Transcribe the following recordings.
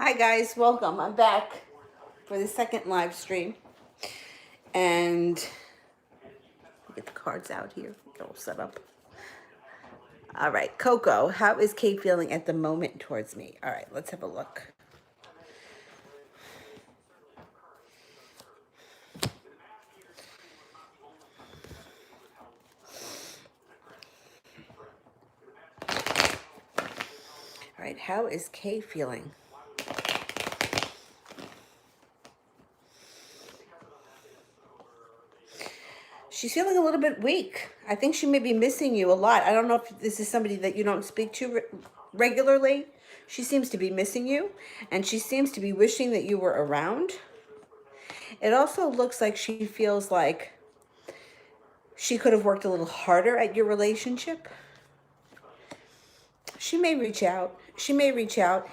Hi guys, welcome. I'm back for the second live stream. And get the cards out here. Get all set up. All right, Coco, how is Kate feeling at the moment towards me? All right, let's have a look. All right, how is Kate feeling? She's feeling a little bit weak. I think she may be missing you a lot. I don't know if this is somebody that you don't speak to regularly. She seems to be missing you, and she seems to be wishing that you were around. It also looks like she feels like she could have worked a little harder at your relationship. She may reach out. She may reach out.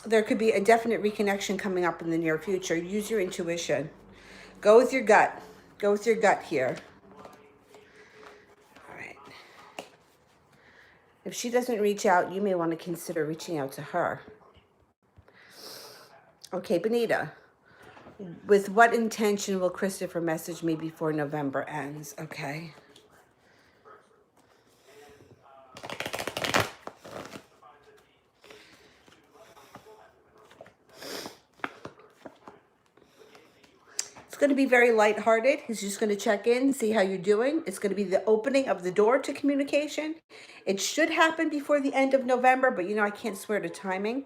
There could be a definite reconnection coming up in the near future. Use your intuition. Go with your gut. Go with your gut here. All right. If she doesn't reach out, you may want to consider reaching out to her. Okay, Benita. With what intention will Christopher message me before November ends? Okay. It's going to be very lighthearted. He's just going to check in, see how you're doing. It's going to be the opening of the door to communication. It should happen before the end of November, but I can't swear to timing.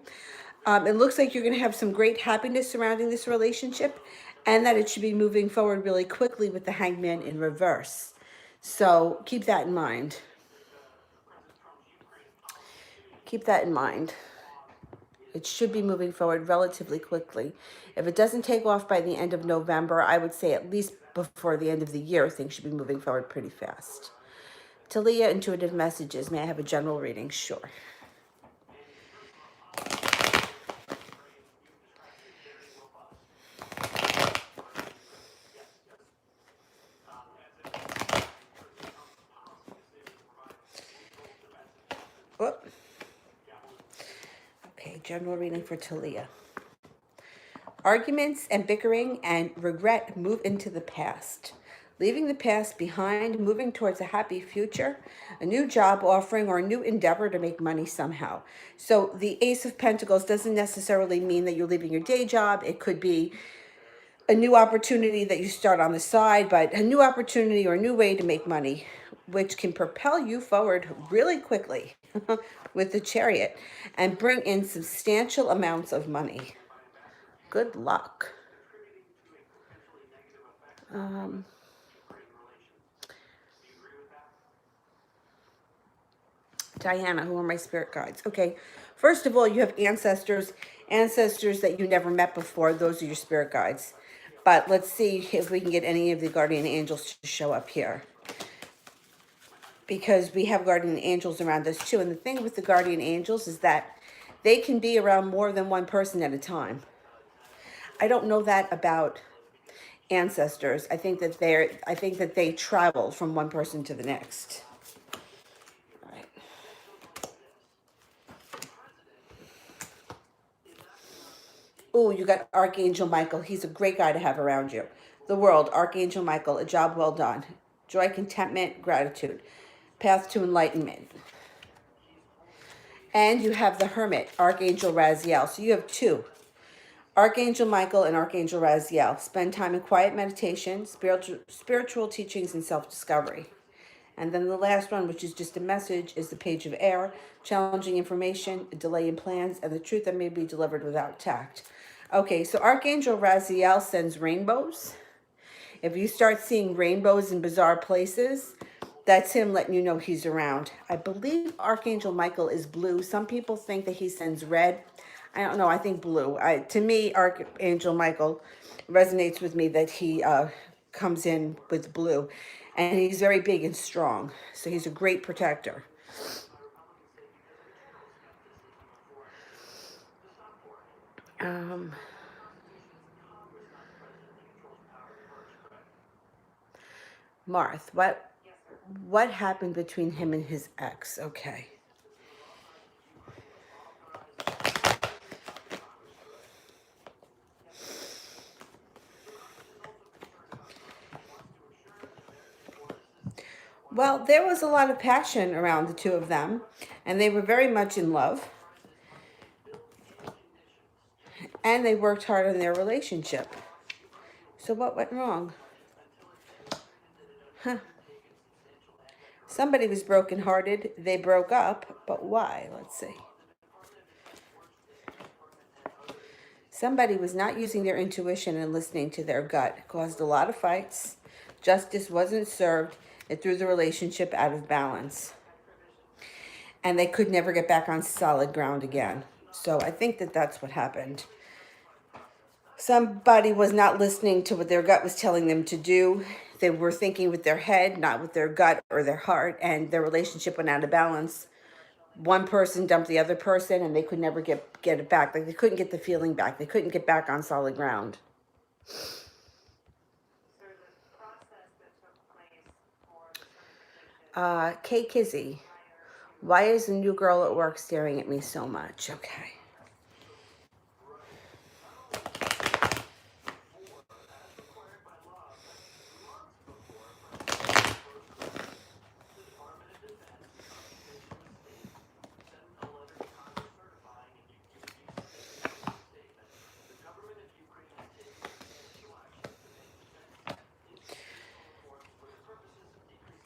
It looks like you're going to have some great happiness surrounding this relationship, and that it should be moving forward really quickly with the Hangman in reverse. So keep that in mind. Keep that in mind. It should be moving forward relatively quickly. If it doesn't take off by the end of November, I would say at least before the end of the year, things should be moving forward pretty fast. Talia, intuitive messages. May I have a general reading? Sure. Whoop. Okay, general reading for Talia. Arguments and bickering and regret move into the past. Leaving the past behind, moving towards a happy future, a new job offering, or a new endeavor to make money somehow. So the Ace of Pentacles doesn't necessarily mean that you're leaving your day job. It could be a new opportunity that you start on the side, but a new opportunity or a new way to make money, which can propel you forward really quickly with the Chariot and bring in substantial amounts of money. Good luck. Diana, who are my spirit guides? Okay, first of all, you have ancestors that you never met before. Those are your spirit guides. But let's see if we can get any of the guardian angels to show up here, because we have guardian angels around us too. And the thing with the guardian angels is that they can be around more than one person at a time. I don't know that about ancestors. I think that they travel from one person to the next. All right. Oh, you got Archangel Michael. He's a great guy to have around you. The World, Archangel Michael, a job well done. Joy, contentment, gratitude. Path to enlightenment. And you have the Hermit, Archangel Raziel. So you have two. Archangel Michael and Archangel Raziel. Spend time in quiet meditation, spiritual teachings, and self-discovery. And then the last one, which is just a message, is the Page of Air. Challenging information, a delay in plans, and the truth that may be delivered without tact. Okay, so Archangel Raziel sends rainbows. If you start seeing rainbows in bizarre places, that's him letting you know he's around. I believe Archangel Michael is blue. Some people think that he sends red. I don't know. I think blue. To me, Archangel Michael resonates with me that he comes in with blue. And he's very big and strong. So he's a great protector. Marth, what happened between him and his ex? Okay. Well, there was a lot of passion around the two of them, and they were very much in love, and they worked hard on their relationship. So what went wrong? Huh. Somebody was brokenhearted. They broke up, but why? Let's see. Somebody was not using their intuition and listening to their gut. It caused a lot of fights. Justice wasn't served. It threw the relationship out of balance. And they could never get back on solid ground again. So I think that that's what happened. Somebody was not listening to what their gut was telling them to do. They were thinking with their head, not with their gut or their heart, and their relationship went out of balance. One person dumped the other person, and they could never get it back. Like, they couldn't get the feeling back. They couldn't get back on solid ground. Kay Kizzy, why is the new girl at work staring at me so much? Okay.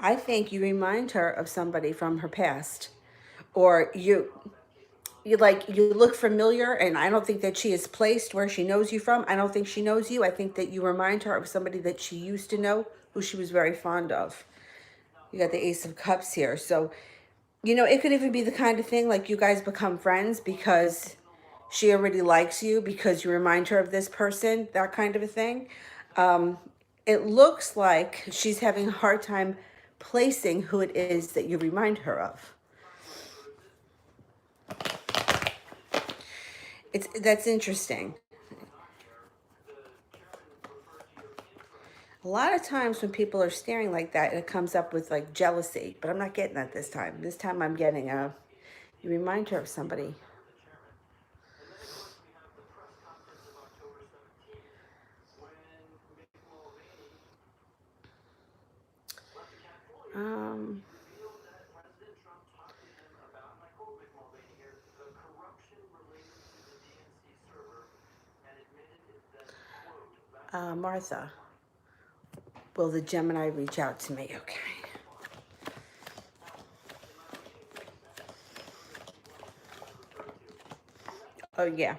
I think you remind her of somebody from her past, or you look familiar, and I don't think that she is placed where she knows you from. I don't think she knows you. I think that you remind her of somebody that she used to know, who she was very fond of. You got the Ace of Cups here. So, it could even be the kind of thing like you guys become friends because she already likes you, because you remind her of this person, that kind of a thing. It looks like she's having a hard time placing who it is that you remind her of. That's interesting. A lot of times when people are staring like that, it comes up with like jealousy, but I'm not getting that this time. This time I'm getting you remind her of somebody. Um, Martha, will the Gemini reach out to me? Okay. Oh, yeah,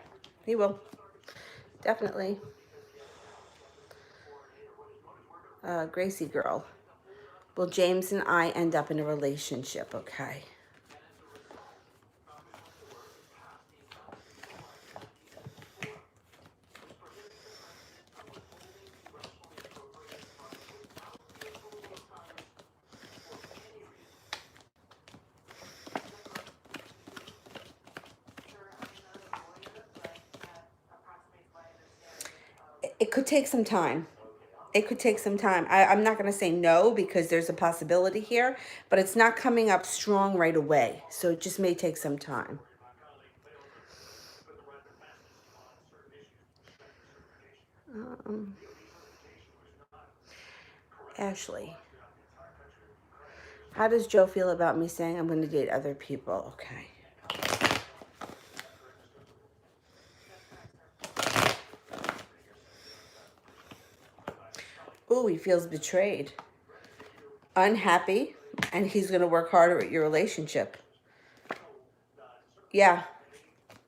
he will. Definitely. Gracie girl, will James and I end up in a relationship? Okay. It could take some time. It could take some time. I'm not going to say no because there's a possibility here, but it's not coming up strong right away. So it just may take some time. Um, Ashley, how does Joe feel about me saying I'm going to date other people? Okay. Ooh, he feels betrayed, unhappy, and he's going to work harder at your relationship. Yeah,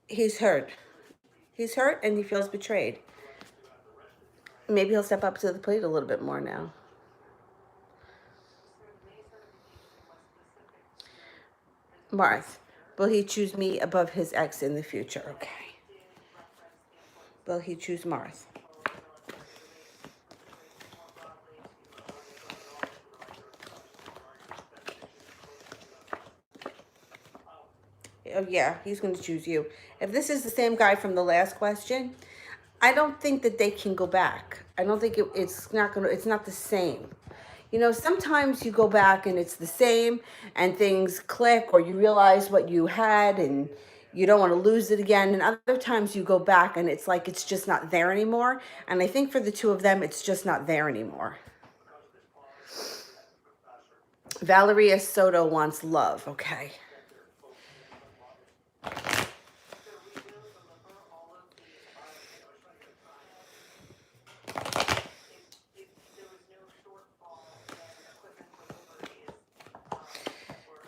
he's hurt. He's hurt and he feels betrayed. Maybe he'll step up to the plate a little bit more now. Marth, will he choose me above his ex in the future? Okay. Will he choose Marth? Oh, yeah, he's going to choose you. If this is the same guy from the last question, I don't think that they can go back. I don't think it's not the same. Sometimes you go back and it's the same and things click, or you realize what you had and you don't want to lose it again. And other times you go back and it's like it's just not there anymore. And I think for the two of them, it's just not there anymore. Valeria Soto wants love. Okay.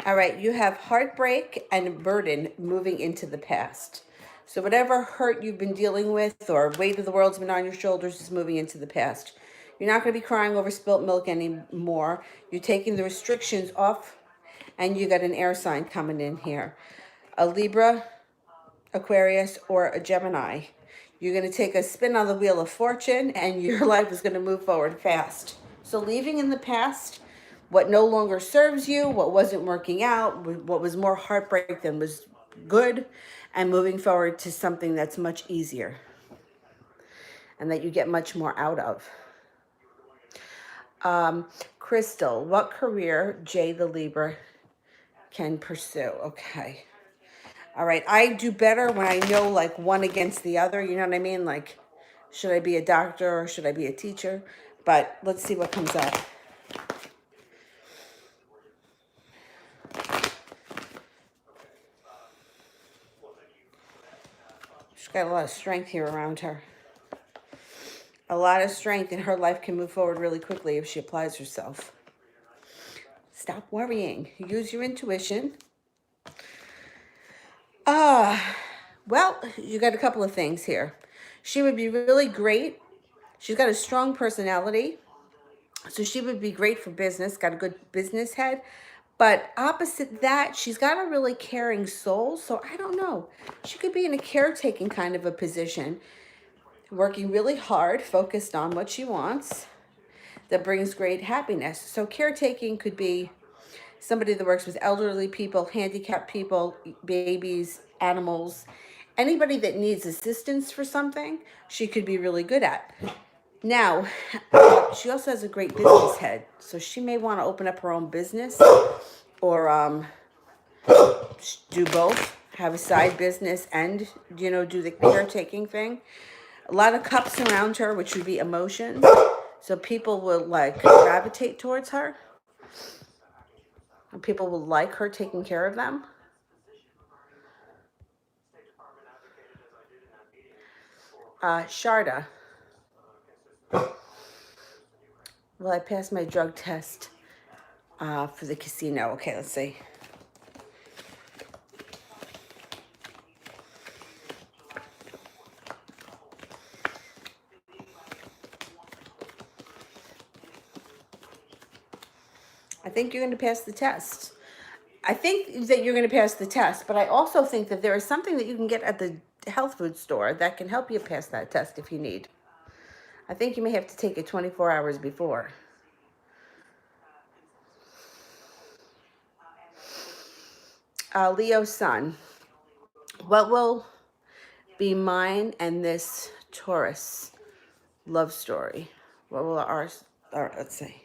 All right, you have heartbreak and burden moving into the past. So whatever hurt you've been dealing with or weight of the world's been on your shoulders is moving into the past. You're not going to be crying over spilt milk anymore. You're taking the restrictions off, and you got an air sign coming in here. A Libra, Aquarius, or a Gemini. You're going to take a spin on the wheel of fortune, and your life is going to move forward fast. So leaving in the past what no longer serves you, what wasn't working out, what was more heartbreak than was good, and moving forward to something that's much easier and that you get much more out of. Crystal, what career Jay the Libra can pursue? Okay. All right. I do better when I know like one against the other. You know what I mean? Like, should I be a doctor or should I be a teacher? But let's see what comes up. She's got a lot of strength here around her. A lot of strength, and her life can move forward really quickly if she applies herself. Stop worrying. Use your intuition. Well, you got a couple of things here. She would be really great. She's got a strong personality. So she would be great for business, got a good business head. But opposite that, she's got a really caring soul. So I don't know. She could be in a caretaking kind of a position, working really hard, focused on what she wants, that brings great happiness. So caretaking could be somebody that works with elderly people, handicapped people, babies, animals, anybody that needs assistance for something, she could be really good at. Now, she also has a great business head, so she may want to open up her own business or do both, have a side business and, do the caretaking thing. A lot of cups around her, which would be emotions. So people will like gravitate towards her. And people will like her taking care of them. Sharda. Well, I passed my drug test for the casino. Okay, let's see. I think you're going to pass the test. I think that you're going to pass the test, but I also think that there is something that you can get at the health food store that can help you pass that test if you need. I think you may have to take it 24 hours before. Leo sun. What will be mine and this Taurus love story? What will ours, let's see.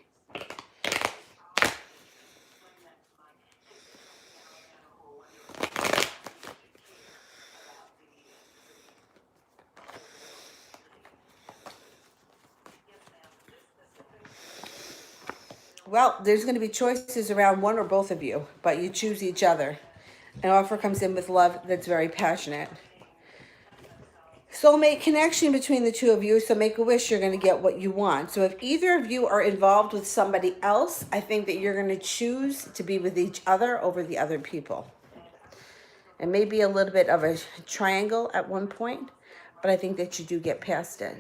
Well, there's going to be choices around one or both of you, but you choose each other. An offer comes in with love that's very passionate. Soulmate connection between the two of you, so make a wish, you're going to get what you want. So if either of you are involved with somebody else, I think that you're going to choose to be with each other over the other people. It may be a little bit of a triangle at one point, but I think that you do get past it.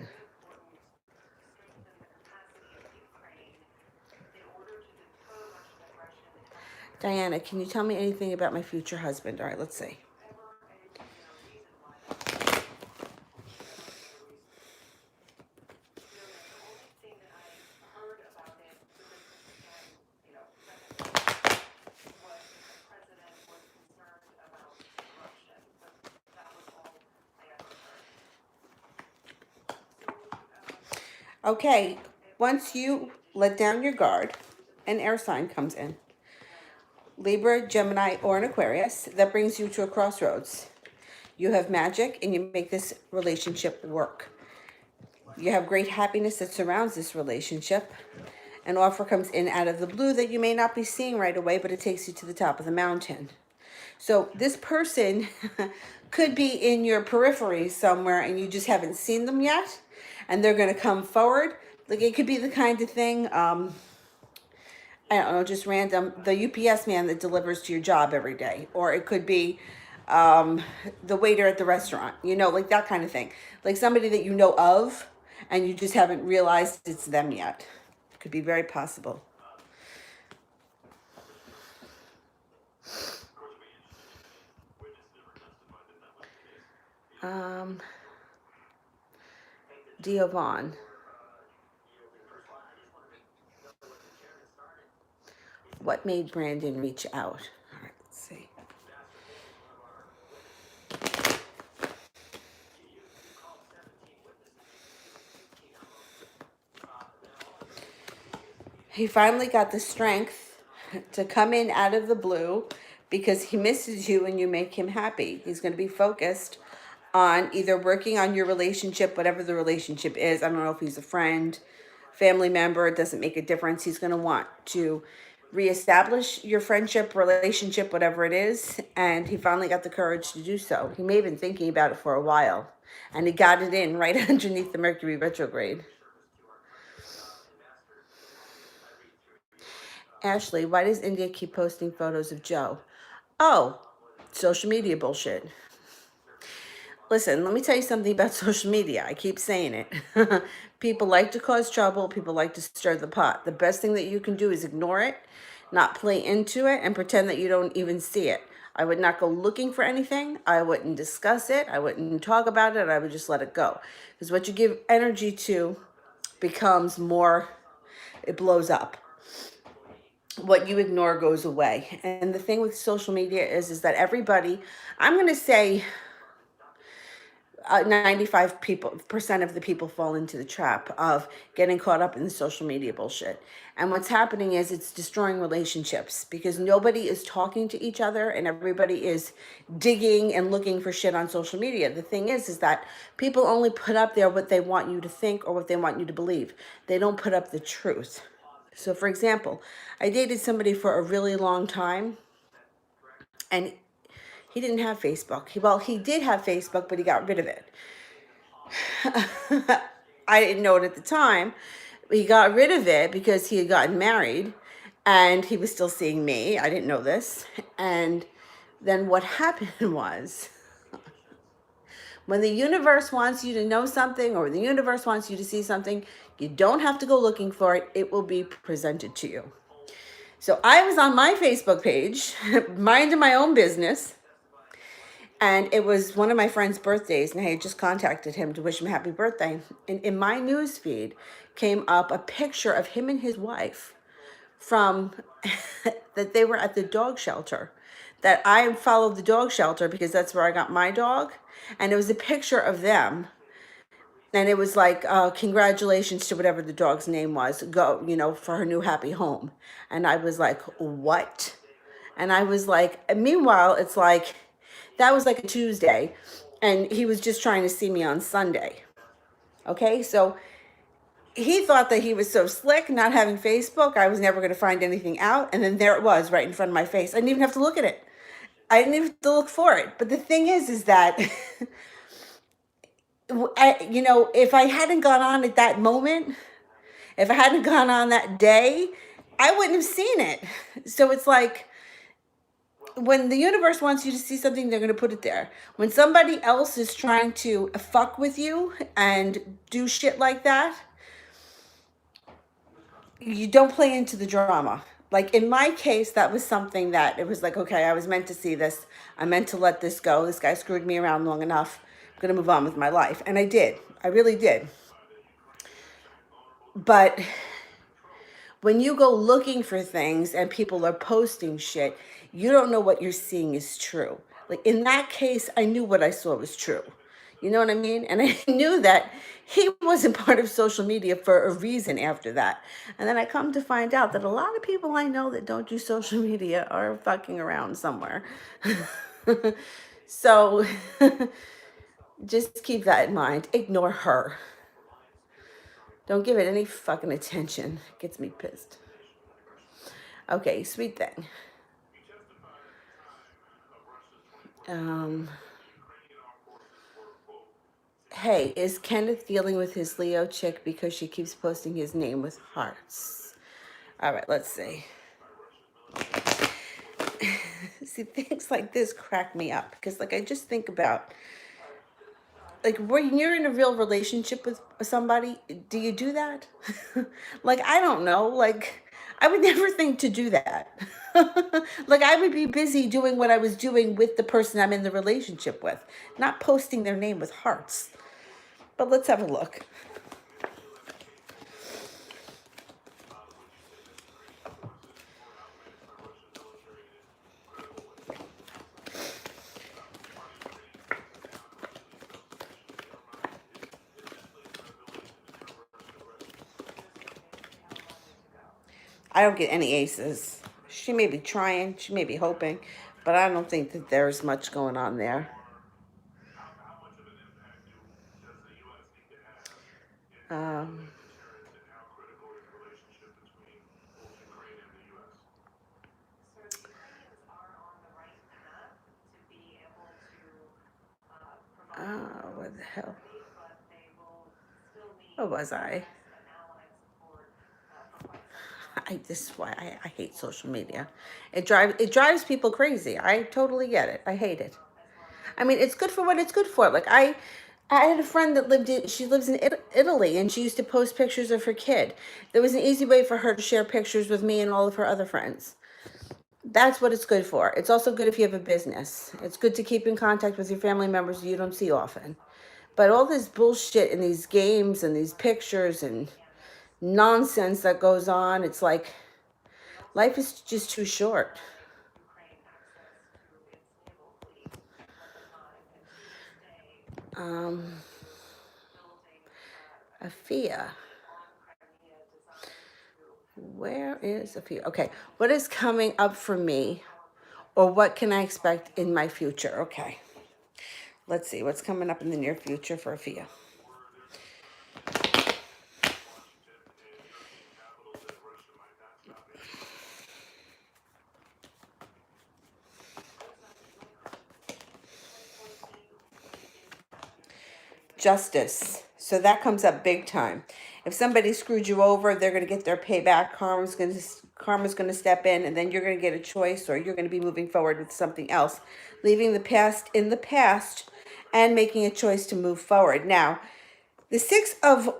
Diana, can you tell me anything about my future husband? All right, let's see. Okay, once you let down your guard, an air sign comes in. Libra, Gemini, or an Aquarius. That brings you to a crossroads. You have magic and you make this relationship work. You have great happiness that surrounds this relationship. An offer comes in out of the blue that you may not be seeing right away, but it takes you to the top of the mountain. So this person could be in your periphery somewhere and you just haven't seen them yet, and they're going to come forward. Like it could be the kind of thing, I don't know, just random, the UPS man that delivers to your job every day. Or it could be the waiter at the restaurant, you know, like that kind of thing. Like somebody that you know of and you just haven't realized it's them yet. Could be very possible. Diovon. What made Brandon reach out? All right, let's see. He finally got the strength to come in out of the blue because he misses you and you make him happy. He's going to be focused on either working on your relationship, whatever the relationship is. I don't know if he's a friend, family member, it doesn't make a difference. He's going to want to reestablish your friendship, relationship, whatever it is. And he finally got the courage to do so. He may have been thinking about it for a while, and he got it in right underneath the Mercury retrograde. Ashley, why does India keep posting photos of Joe? Oh, social media bullshit. Listen, let me tell you something about social media. I keep saying it. People like to cause trouble. People like to stir the pot. The best thing that you can do is ignore it, not play into it, and pretend that you don't even see it. I would not go looking for anything. I wouldn't discuss it. I wouldn't talk about it. I would just let it go. Because what you give energy to becomes more, it blows up. What you ignore goes away. And the thing with social media is that everybody, I'm going to say 95% of the people fall into the trap of getting caught up in the social media bullshit. And what's happening is it's destroying relationships because nobody is talking to each other and everybody is digging and looking for shit on social media. The thing is that people only put up there what they want you to think or what they want you to believe. They don't put up the truth. So for example, I dated somebody for a really long time and he didn't have Facebook. He did have Facebook, but he got rid of it. I didn't know it at the time. He got rid of it because he had gotten married and he was still seeing me. I didn't know this. And then what happened was when the universe wants you to know something or the universe wants you to see something, you don't have to go looking for it. It will be presented to you. So I was on my Facebook page, minding my own business. And it was one of my friend's birthdays, and I had just contacted him to wish him happy birthday. And in my news feed came up a picture of him and his wife from that they were at the dog shelter. That I followed the dog shelter because that's where I got my dog. And it was a picture of them. And it was like, congratulations to whatever the dog's name was, go, for her new happy home. And I was like, what? And I was like, meanwhile, it's like, that was like a Tuesday, and he was just trying to see me on Sunday. Okay, so he thought that he was so slick not having Facebook. I was never going to find anything out. And then there it was right in front of my face. I didn't even have to look at it. I didn't even have to look for it. But the thing is that, if I hadn't gone on at that moment, if I hadn't gone on that day, I wouldn't have seen it. So it's like, when the universe wants you to see something, they're going to put it there. When somebody else is trying to fuck with you and do shit like that, you don't play into the drama. Like in my case, that was something that it was like, okay, I was meant to see this. I meant to let this go. This guy screwed me around long enough. I'm going to move on with my life. And I did. I really did. But when you go looking for things and people are posting shit, you don't know what you're seeing is true. Like in that case, I knew what I saw was true. You know what I mean? And I knew that he wasn't part of social media for a reason after that. And then I come to find out that a lot of people I know that don't do social media are fucking around somewhere. So just keep that in mind. Ignore her. Don't give it any fucking attention. It gets me pissed. Okay, sweet thing. Hey, is Kenneth dealing with his Leo chick because she keeps posting his name with hearts? All right, let's see. See, things like this crack me up because, like, I just think about, like, when you're in a real relationship with somebody, do you do that? Like, I don't know. Like, I would never think to do that. Like, I would be busy doing what I was doing with the person I'm in the relationship with, not posting their name with hearts. But let's have a look. I don't get any aces. She may be trying, she may be hoping, but I don't think that there's much going on there. Um, what the hell? What was I? This is why I hate social media. It drives people crazy. I totally get it. I hate it. I mean, it's good for what it's good for. Like I had a friend that she lives in Italy, and she used to post pictures of her kid. There was an easy way for her to share pictures with me and all of her other friends. That's what it's good for. It's also good if you have a business. It's good to keep in contact with your family members you don't see often. But all this bullshit in these games and these pictures and nonsense that goes on, it's like life is just too short. Afia. Where is Afia? Okay. What is coming up for me, or what can I expect in my future? Okay. Let's see what's coming up in the near future for Afia. Justice. So that comes up big time. If somebody screwed you over, they're going to get their payback. Karma's going to step in, and then you're going to get a choice, or you're going to be moving forward with something else, leaving the past in the past and making a choice to move forward. Now, the Six of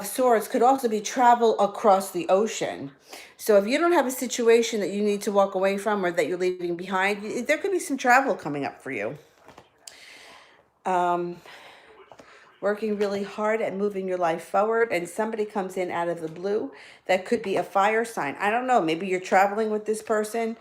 Swords could also be travel across the ocean. So if you don't have a situation that you need to walk away from or that you're leaving behind, there could be some travel coming up for you. Working really hard at moving your life forward, and somebody comes in out of the blue that could be a fire sign. I don't know. Maybe you're traveling with this person.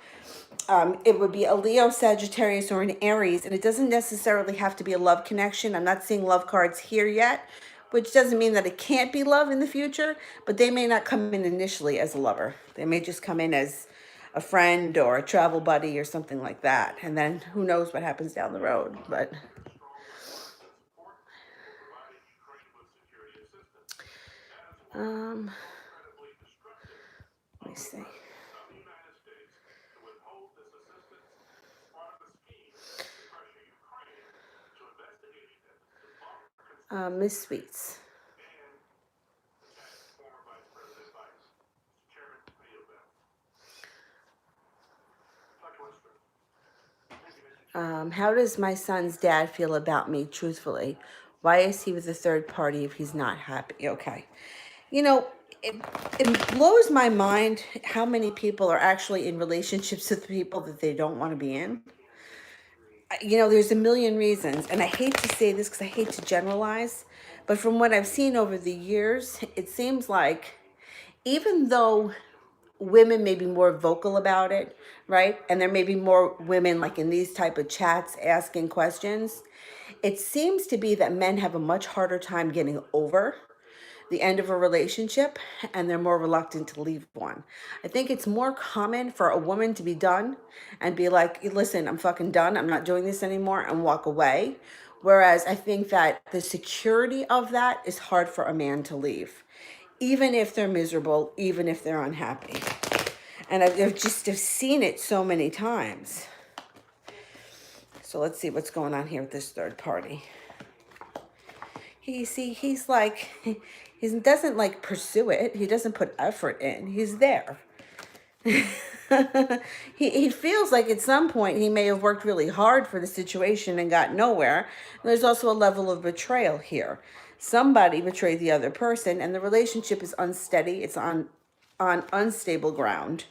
It would be a Leo, Sagittarius, or an Aries, and it doesn't necessarily have to be a love connection. I'm not seeing love cards here yet, which doesn't mean that it can't be love in the future, but they may not come in initially as a lover. They may just come in as a friend or a travel buddy or something like that, and then who knows what happens down the road. But let me see. Miss Sweets. How does my son's dad feel about me, truthfully? Why is he with a third party if he's not happy? Okay. You know, it, it blows my mind how many people are actually in relationships with people that they don't want to be in. You know, there's a million reasons, and I hate to say this because I hate to generalize, but from what I've seen over the years, it seems like even though women may be more vocal about it, right? And there may be more women like in these type of chats asking questions. It seems to be that men have a much harder time getting over the end of a relationship, and they're more reluctant to leave one. I think it's more common for a woman to be done and be like, listen, I'm fucking done. I'm not doing this anymore, and walk away. Whereas I think that the security of that is hard for a man to leave, even if they're miserable, even if they're unhappy. And I've just have seen it so many times. So let's see what's going on here with this third party. He's like, he doesn't like pursue it. He doesn't put effort in. He's there. he feels like at some point he may have worked really hard for the situation and got nowhere. And there's also a level of betrayal here. Somebody betrayed the other person, and the relationship is unsteady. It's on unstable ground.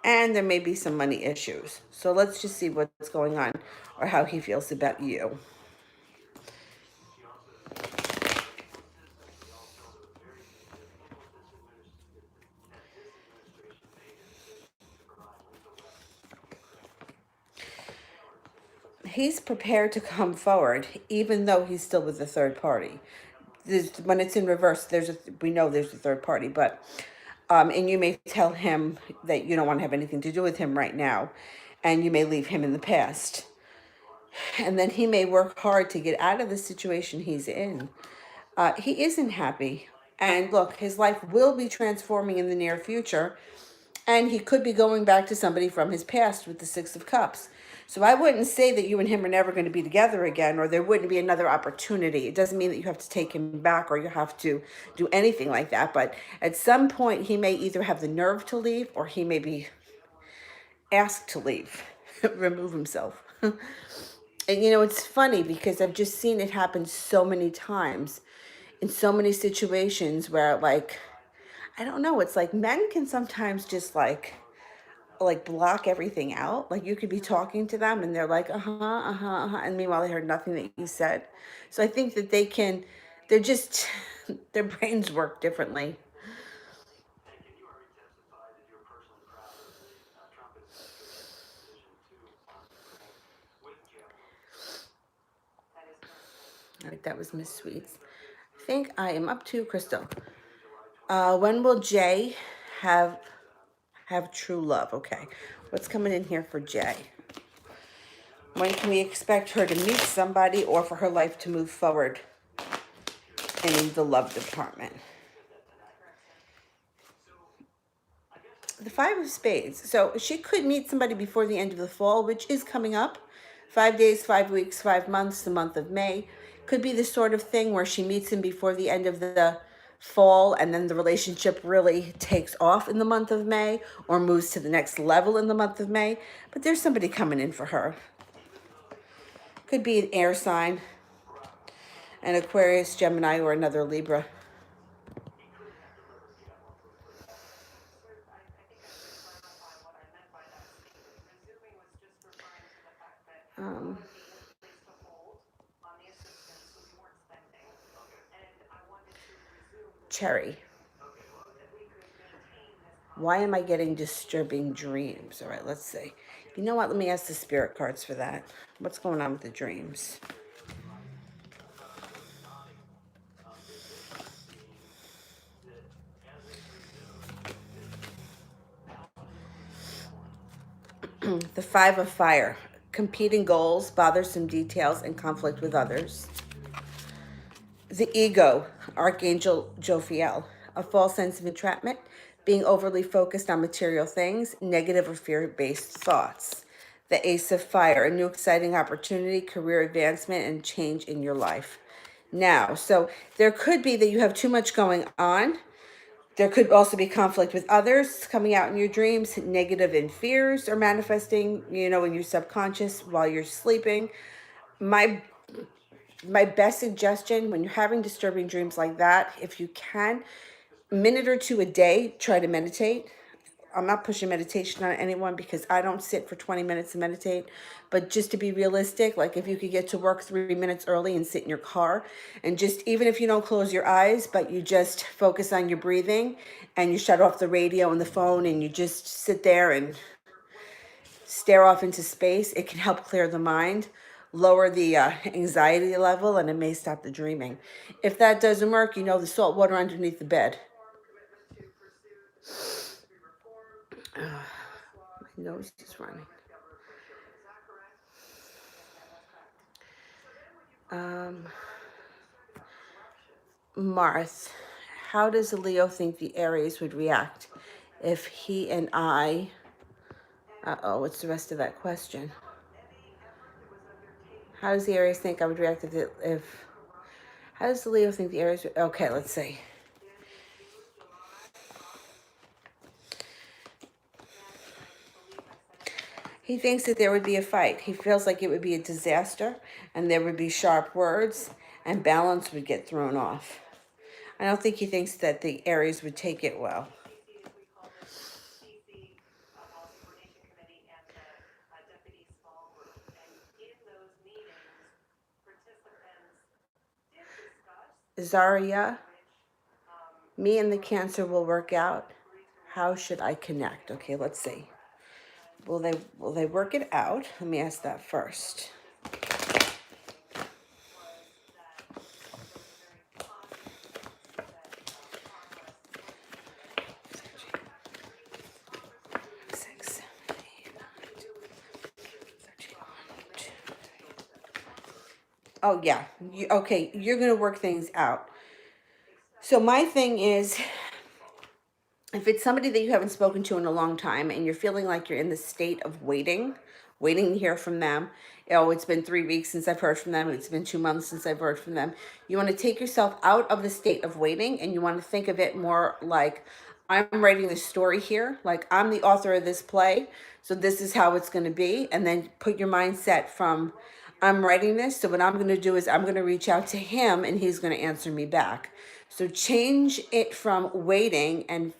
And there may be some money issues. So let's just see what's going on or how he feels about you. He's prepared to come forward, even though he's still with the third party. When it's in reverse, we know there's a third party, but and you may tell him that you don't want to have anything to do with him right now, and you may leave him in the past, and then he may work hard to get out of the situation he's in. He isn't happy, and look, his life will be transforming in the near future. And he could be going back to somebody from his past with the Six of Cups. So I wouldn't say that you and him are never going to be together again, or there wouldn't be another opportunity. It doesn't mean that you have to take him back or you have to do anything like that. But at some point, he may either have the nerve to leave or he may be asked to leave, remove himself. And it's funny because I've just seen it happen so many times in so many situations where, like, I don't know, it's like men can sometimes just like block everything out. Like you could be talking to them and they're like, and meanwhile they heard nothing that you said. So I think that they're just, their brains work differently. All right, that was Miss Sweets. I think I am up to Crystal. When will Jay have true love? Okay, what's coming in here for Jay? When can we expect her to meet somebody or for her life to move forward in the love department? The Five of Spades. So she could meet somebody before the end of the fall, which is coming up. 5 days, 5 weeks, 5 months, the month of May. Could be the sort of thing where she meets him before the end of the fall and then the relationship really takes off in the month of May or moves to the next level in the month of May. But there's somebody coming in for her. Could be an air sign, an Aquarius, Gemini, or another Libra. Um, Cherry. Why am I getting disturbing dreams? All right, let's see. You know what? Let me ask the spirit cards for that. What's going on with the dreams? The Five of Fire. Competing goals, bothersome details, and conflict with others. The Ego. Archangel Jophiel. A false sense of entrapment. Being overly focused on material things. Negative or fear-based thoughts. The Ace of Fire. A new exciting opportunity, career advancement, and change in your life. Now, so there could be that you have too much going on. There could also be conflict with others coming out in your dreams. Negative and fears are manifesting, in your subconscious while you're sleeping. My best suggestion when you're having disturbing dreams like that, if you can, a minute or two a day, try to meditate. I'm not pushing meditation on anyone because I don't sit for 20 minutes and meditate. But just to be realistic, like if you could get to work 3 minutes early and sit in your car and just, even if you don't close your eyes, but you just focus on your breathing and you shut off the radio and the phone and you just sit there and stare off into space, it can help clear the mind, lower the anxiety level, and it may stop the dreaming. If that doesn't work, the salt water underneath the bed. My nose is running. Um, Marth, how does a Leo think the Aries would react if he and I, what's the rest of that question? How does the Aries think I would react if how does the Leo think the Aries would, okay, let's see. He thinks that there would be a fight. He feels like it would be a disaster and there would be sharp words and balance would get thrown off. I don't think he thinks that the Aries would take it well. Zaria, me and the Cancer will work out. How should I connect? Okay, let's see. Will they work it out? Let me ask that first. Oh yeah. Okay, you're gonna work things out. So my thing is, if it's somebody that you haven't spoken to in a long time and you're feeling like you're in the state of waiting to hear from them, it's been 3 weeks since I've heard from them, it's been 2 months since I've heard from them, you want to take yourself out of the state of waiting and you want to think of it more like, I'm writing the story here, like I'm the author of this play, so this is how it's going to be, and then put your mindset from, I'm writing this, so what I'm going to do is I'm going to reach out to him and he's going to answer me back. So change it from waiting, and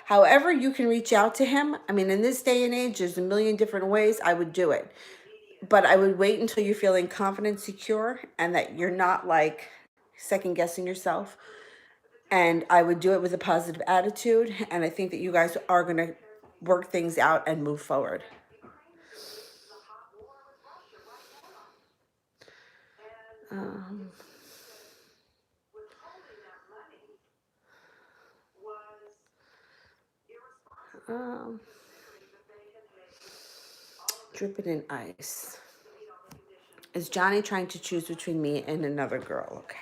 however you can reach out to him. I mean, in this day and age, there's a million different ways I would do it. But I would wait until you're feeling confident, secure, and that you're not like second guessing yourself. And I would do it with a positive attitude. And I think that you guys are going to work things out and move forward. Um, um, Dripping in ice. Is Johnny trying to choose between me and another girl? Okay.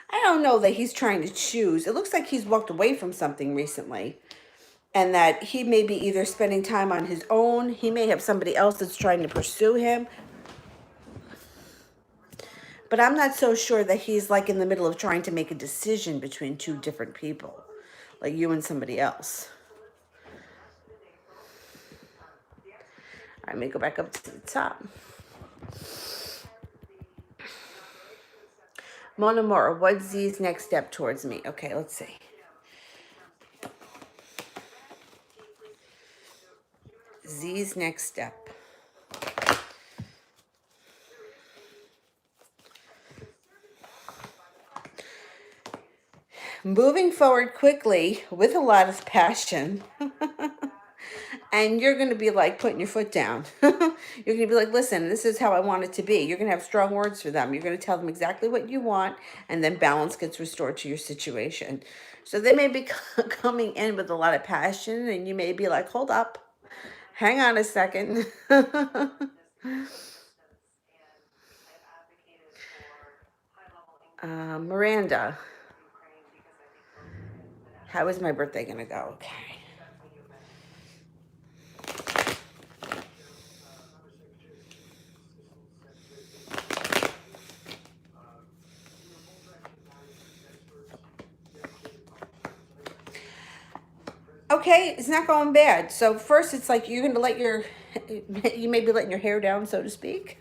I don't know that he's trying to choose. It looks like he's walked away from something recently, and that he may be either spending time on his own. He may have somebody else that's trying to pursue him. But I'm not so sure that he's like in the middle of trying to make a decision between two different people, like you and somebody else. All right, let me go back up to the top. Mona Mora, what's Z's next step towards me? Okay, let's see. Z's next step. Moving forward quickly with a lot of passion. And you're going to be like putting your foot down. You're going to be like, listen, this is how I want it to be. You're going to have strong words for them. You're going to tell them exactly what you want, and then balance gets restored to your situation. So they may be coming in with a lot of passion, and you may be like, hold up, hang on a second. Miranda, how is my birthday going to go? Okay. Okay, it's not going bad. So first it's like you're going to you may be letting your hair down, so to speak.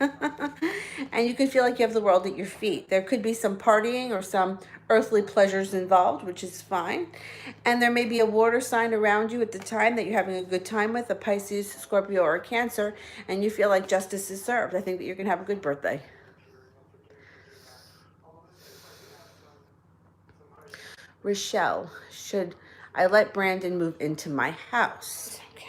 And you can feel like you have the world at your feet. There could be some partying or some earthly pleasures involved, which is fine. And there may be a water sign around you at the time that you're having a good time with, a Pisces, Scorpio, or a Cancer, and you feel like justice is served. I think that you're going to have a good birthday. Rochelle, should I let Brandon move into my house? Okay.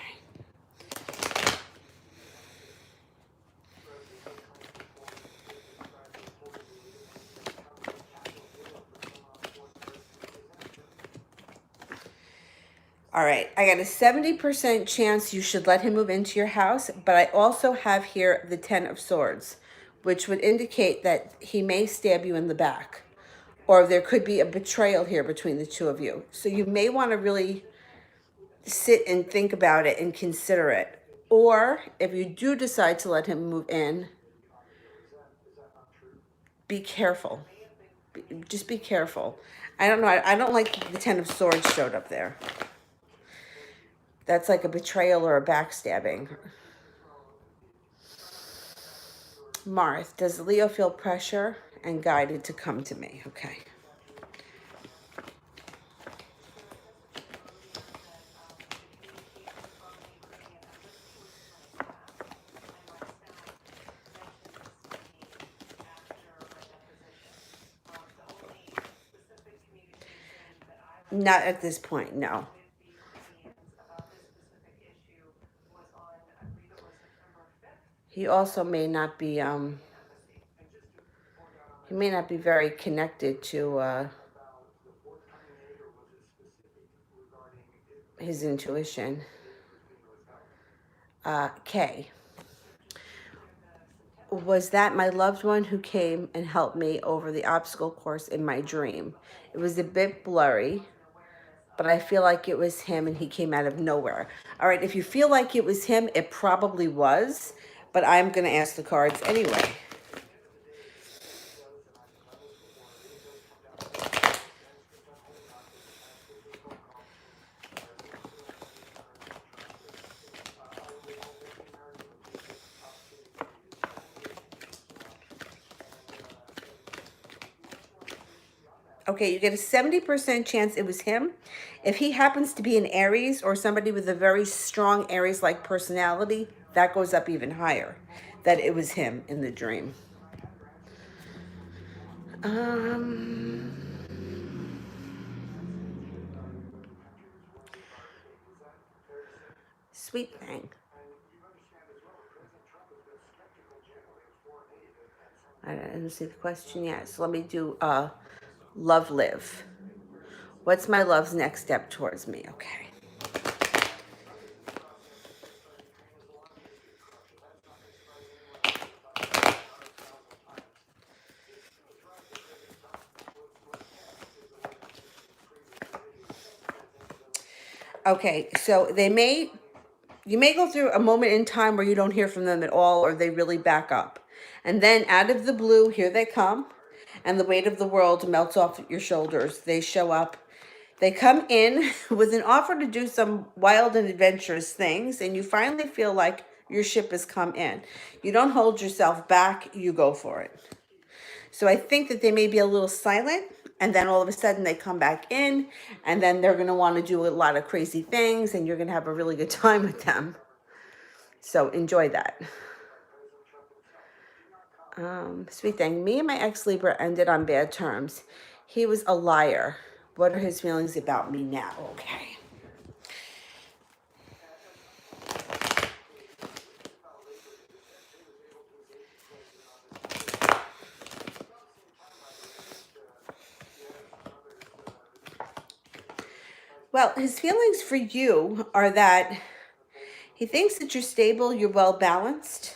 All right, I got a 70% chance you should let him move into your house, but I also have here the 10 of Swords, which would indicate that he may stab you in the back, or there could be a betrayal here between the two of you. So you may want to really sit and think about it and consider it. Or if you do decide to let him move in, be careful. Just be careful. I don't know. I don't like the 10 of Swords showed up there. That's like a betrayal or a backstabbing. Marth, does Leo feel pressure and guided to come to me? Okay. Not at this point, no. He also may not be he may not be very connected to his intuition. K. Was that my loved one who came and helped me over the obstacle course in my dream? It was a bit blurry, but I feel like it was him and he came out of nowhere. All right, if you feel like it was him, it probably was, but I'm going to ask the cards anyway. Okay, you get a 70% chance it was him. If he happens to be an Aries or somebody with a very strong Aries-like personality, that goes up even higher, that it was him in the dream. Sweet thing. I didn't see the question yet, so let me do love live. What's my love's next step towards me? Okay. Okay, so you may go through a moment in time where you don't hear from them at all, or they really back up. And then out of the blue, here they come, and the weight of the world melts off your shoulders. They show up. They come in with an offer to do some wild and adventurous things, and you finally feel like your ship has come in. You don't hold yourself back, you go for it. So I think that they may be a little silent, and then all of a sudden they come back in, and then they're going to want to do a lot of crazy things, and you're going to have a really good time with them. So enjoy that. Sweet thing. Me and my ex-Libra ended on bad terms. He was a liar. What are his feelings about me now? Okay. Well, his feelings for you are that he thinks that you're stable, you're well balanced.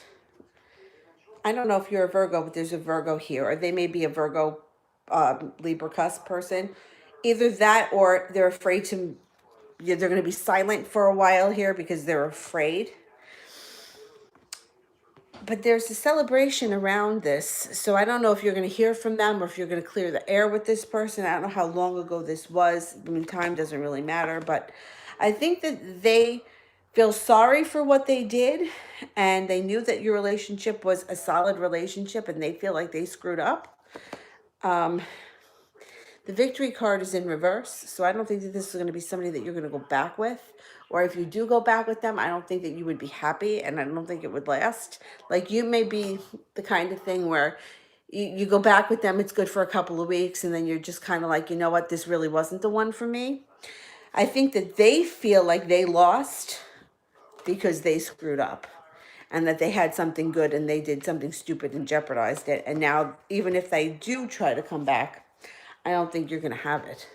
I don't know if you're a Virgo, but there's a Virgo here, or they may be a Virgo Libra cusp person. Either that or they're afraid to, they're going to be silent for a while here because they're afraid. But there's a celebration around this. So I don't know if you're going to hear from them or if you're going to clear the air with this person. I don't know how long ago this was. I mean, time doesn't really matter. But I think that they feel sorry for what they did. And they knew that your relationship was a solid relationship. And they feel like they screwed up. The victory card is in reverse. So I don't think that this is going to be somebody that you're going to go back with. Or if you do go back with them, I don't think that you would be happy, and I don't think it would last. Like, you may be the kind of thing where you go back with them, it's good for a couple of weeks, and then you're just kind of like, you know what, this really wasn't the one for me. I think that they feel like they lost because they screwed up, and that they had something good and they did something stupid and jeopardized it. And now, even if they do try to come back, I don't think you're going to have it.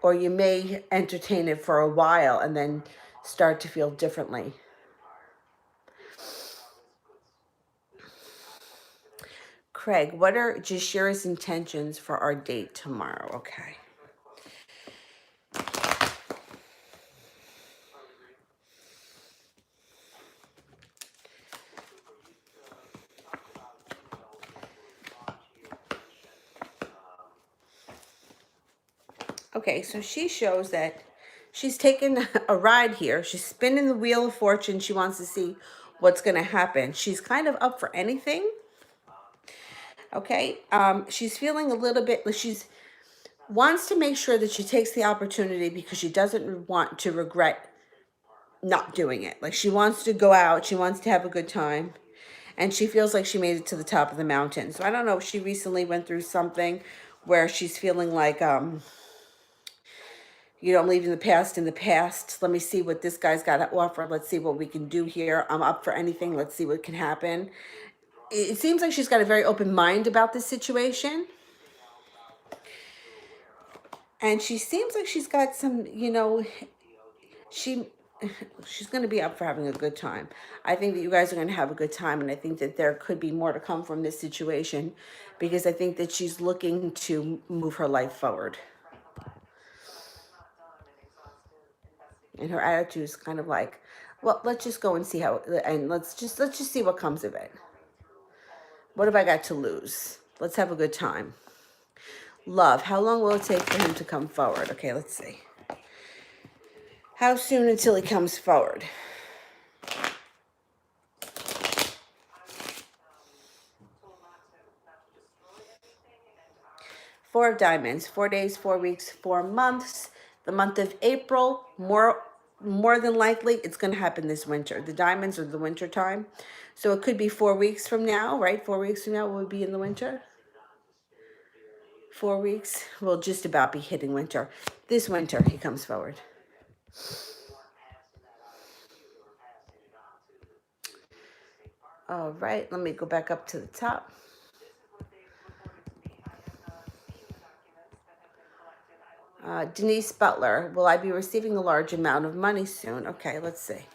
or you may entertain it for a while and then start to feel differently. Craig, what are Jashira's intentions for our date tomorrow? Okay. Okay, so she shows that she's taking a ride here. She's spinning the wheel of fortune. She wants to see what's going to happen. She's kind of up for anything. Okay, she's feeling a little bit like she's wants to make sure that she takes the opportunity because she doesn't want to regret not doing it. Like she wants to go out, she wants to have a good time, and she feels like she made it to the top of the mountain. So I don't know if she recently went through something where she's feeling like I'm leaving the past in the past. Let me see what this guy's got to offer. Let's see what we can do here. I'm up for anything. Let's see what can happen. It seems like she's got a very open mind about this situation. And she seems like she's got some, she she's going to be up for having a good time. I think that you guys are going to have a good time, and I think that there could be more to come from this situation because I think that she's looking to move her life forward. And her attitude is kind of like, well, let's just go and see how, and let's just see what comes of it. What have I got to lose? Let's have a good time. Love, how long will it take for him to come forward? Okay, let's see. How soon until he comes forward? Four of Diamonds, 4 days, 4 weeks, 4 months. The month of April, more than likely, it's going to happen this winter. The diamonds are the winter time. So it could be 4 weeks from now, right? 4 weeks from now, we'll be in the winter. 4 weeks, we'll just about be hitting winter. This winter, he comes forward. All right, let me go back up to the top. Denise Butler, will I be receiving a large amount of money soon? Okay, let's see.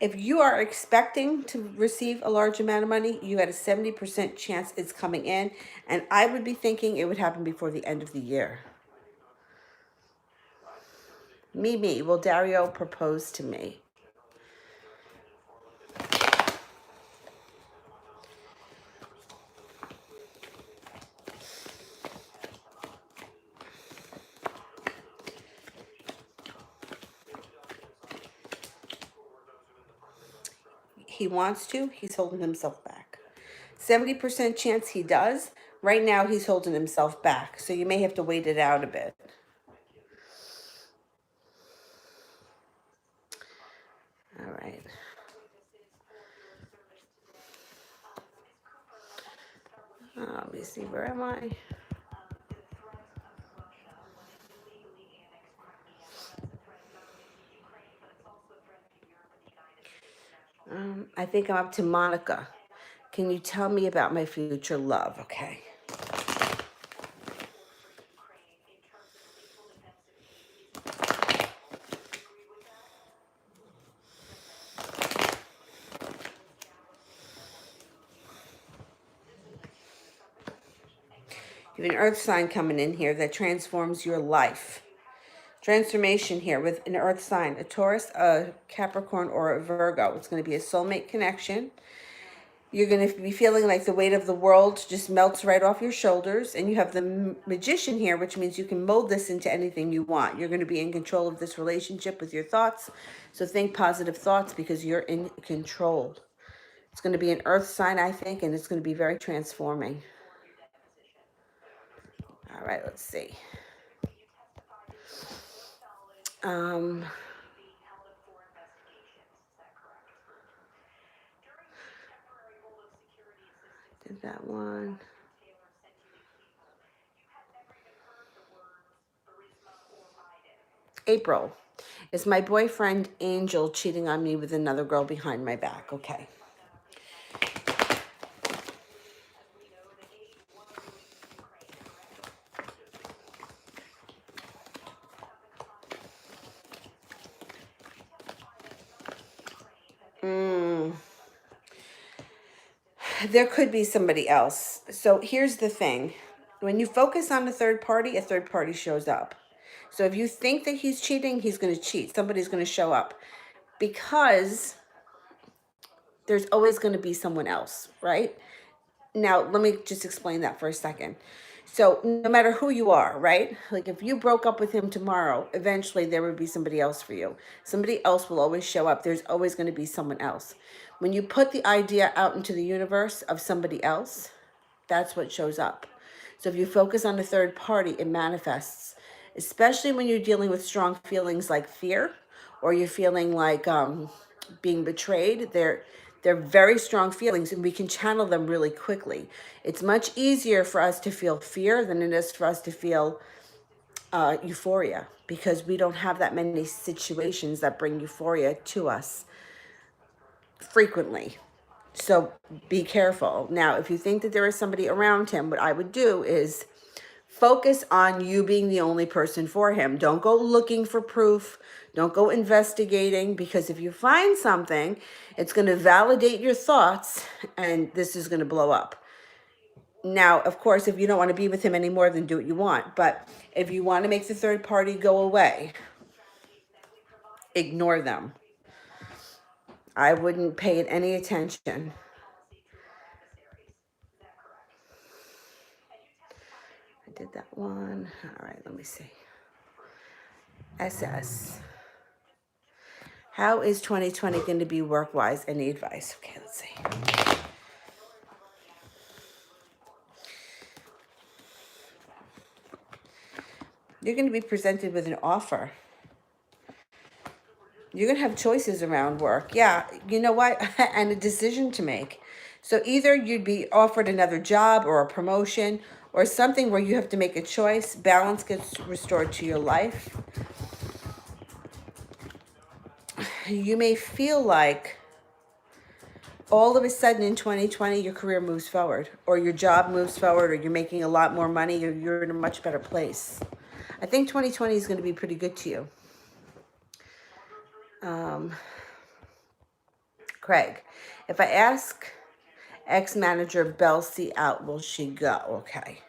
If you are expecting to receive a large amount of money, you had a 70% chance it's coming in. And I would be thinking it would happen before the end of the year. Me, will Dario propose to me? He wants to, he's holding himself back. 70% chance he does. Right now, he's holding himself back. So you may have to wait it out a bit. All right. Let me see, where am I? I think I'm up to Monica. Can you tell me about my future love? Okay. You have an earth sign coming in here that transforms your life. Transformation here with an earth sign, a Taurus, a Capricorn, or a Virgo. It's going to be a soulmate connection. You're going to be feeling like the weight of the world just melts right off your shoulders. And you have the Magician here, which means you can mold this into anything you want. You're going to be in control of this relationship with your thoughts. So think positive thoughts because you're in control. It's going to be an earth sign, I think, and it's going to be very transforming. All right, let's see. Did that one. April. Is my boyfriend Angel cheating on me with another girl behind my back? Okay. There could be somebody else. So here's the thing. When you focus on a third party shows up. So if you think that he's cheating, he's going to cheat. Somebody's going to show up because there's always going to be someone else, right? Now, let me just explain that for a second. So no matter who you are, right? Like if you broke up with him tomorrow, eventually there would be somebody else for you. Somebody else will always show up. There's always going to be someone else. When you put the idea out into the universe of somebody else, that's what shows up. So if you focus on a third party, it manifests, especially when you're dealing with strong feelings like fear, or you're feeling like being betrayed. They're very strong feelings, and we can channel them really quickly. It's much easier for us to feel fear than it is for us to feel euphoria, because we don't have that many situations that bring euphoria to us frequently. So be careful. Now, if you think that there is somebody around him, what I would do is focus on you being the only person for him. Don't go looking for proof. Don't go investigating, because if you find something, it's going to validate your thoughts and this is going to blow up. Now, of course, if you don't want to be with him anymore, then do what you want. But if you want to make the third party go away, ignore them. I wouldn't pay it any attention. I did that one. All right, let me see. SS. How is 2020 going to be work-wise? Any advice? Okay, let's see. You're going to be presented with an offer. You're going to have choices around work. Yeah, you know what? And a decision to make. So either you'd be offered another job or a promotion or something where you have to make a choice. Balance gets restored to your life. You may feel like all of a sudden in 2020, your career moves forward, or your job moves forward, or you're making a lot more money, or you're in a much better place. I think 2020 is going to be pretty good to you. Craig, if I ask ex-manager Belsey out, will she go? Okay.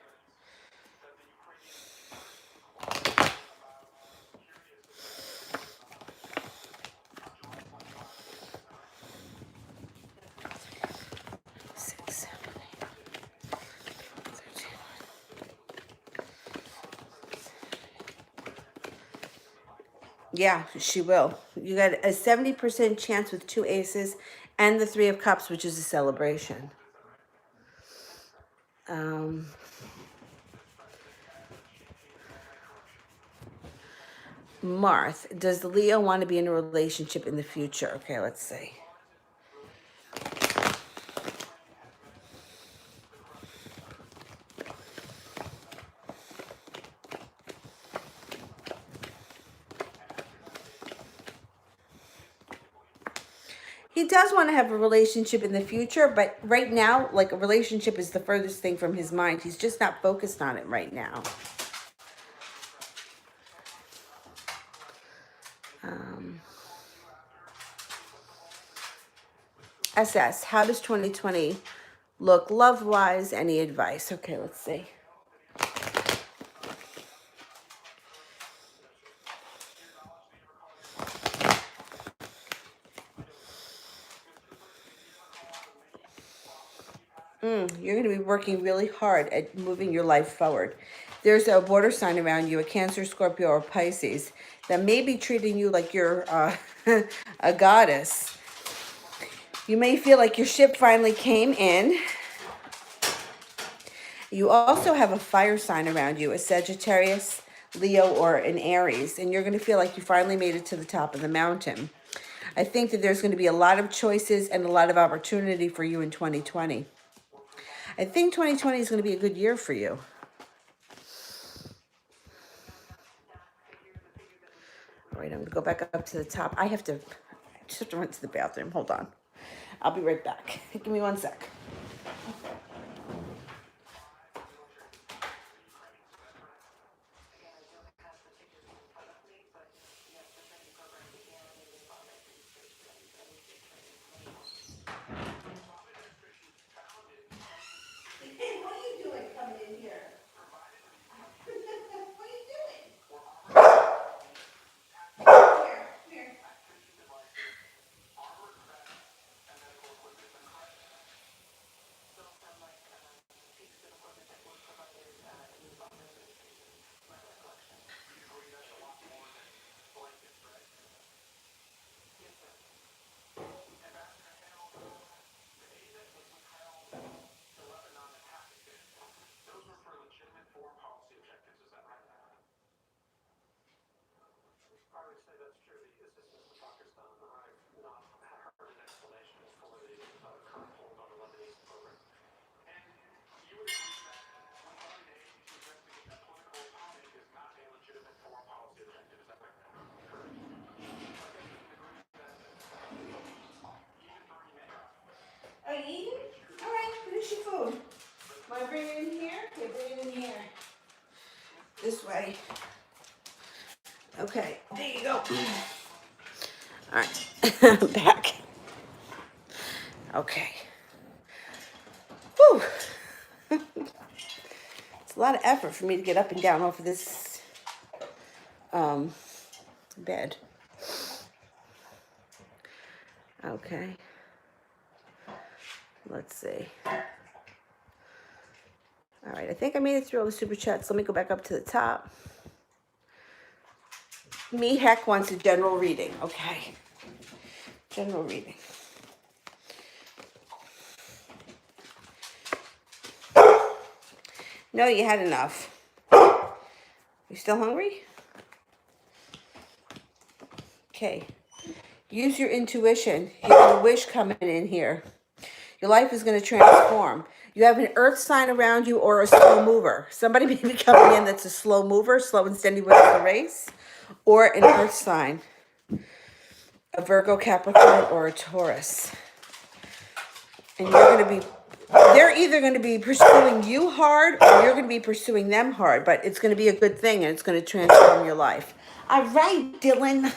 Yeah, she will. You got a 70% chance with 2 aces and the 3 of cups, which is a celebration. Marth, does Leo want to be in a relationship in the future? Okay, let's see. He does want to have a relationship in the future, but right now, like, a relationship is the furthest thing from his mind. He's just not focused on it right now. SS, how does 2020 look love-wise? Any advice? Okay, let's see. You're going to be working really hard at moving your life forward. There's a water sign around you, a Cancer, Scorpio, or Pisces, that may be treating you like you're a goddess. You may feel like your ship finally came in. You also have a fire sign around you, a Sagittarius, Leo, or an Aries, and you're going to feel like you finally made it to the top of the mountain. I think that there's going to be a lot of choices and a lot of opportunity for you in 2020. I think 2020 is going to be a good year for you. All right, I'm going to go back up to the top. I just have to run to the bathroom. Hold on. I'll be right back. Give me 1 sec. What are you doing coming in here? What are you doing? Here. Are you eating? All right, finish your food. Want to bring it in here? Okay, bring it in here. This way. Okay, there you go. All right, I'm back. Okay. Whew. It's a lot of effort for me to get up and down off of this bed. Okay. Let's see. All right, I think I made it through all the super chats. Let me go back up to the top. Me Heck wants a general reading. Okay. General reading. No, you had enough. You still hungry? Okay. Use your intuition. You have a wish coming in here. Your life is going to transform. You have an earth sign around you or a slow mover. Somebody may be coming in that's a slow mover, slow and steady wins the race, or an earth sign, a Virgo, Capricorn, or a Taurus. And they're either going to be pursuing you hard or you're going to be pursuing them hard, but it's going to be a good thing and it's going to transform your life. All right, Dylan.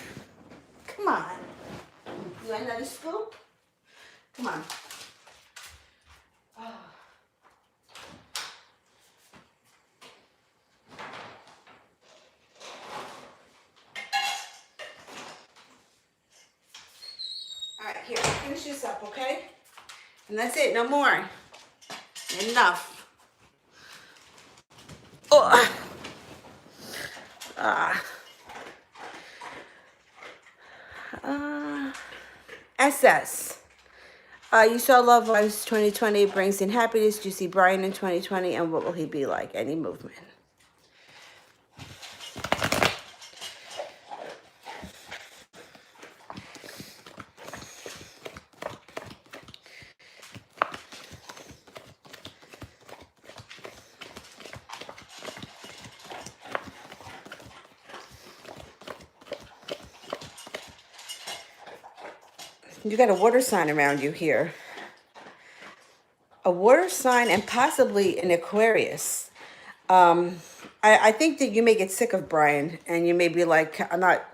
Come on. You want another scoop? Come on. Oh. All right, here, finish this up, okay? And that's it, no more. Enough. Oh. SS. You saw Love Lives 2020 brings in happiness. Do you see Brian in 2020? And what will he be like? Any movement? You got a water sign around you here. A water sign and possibly an Aquarius. I think that you may get sick of Brian and you may be like, I'm not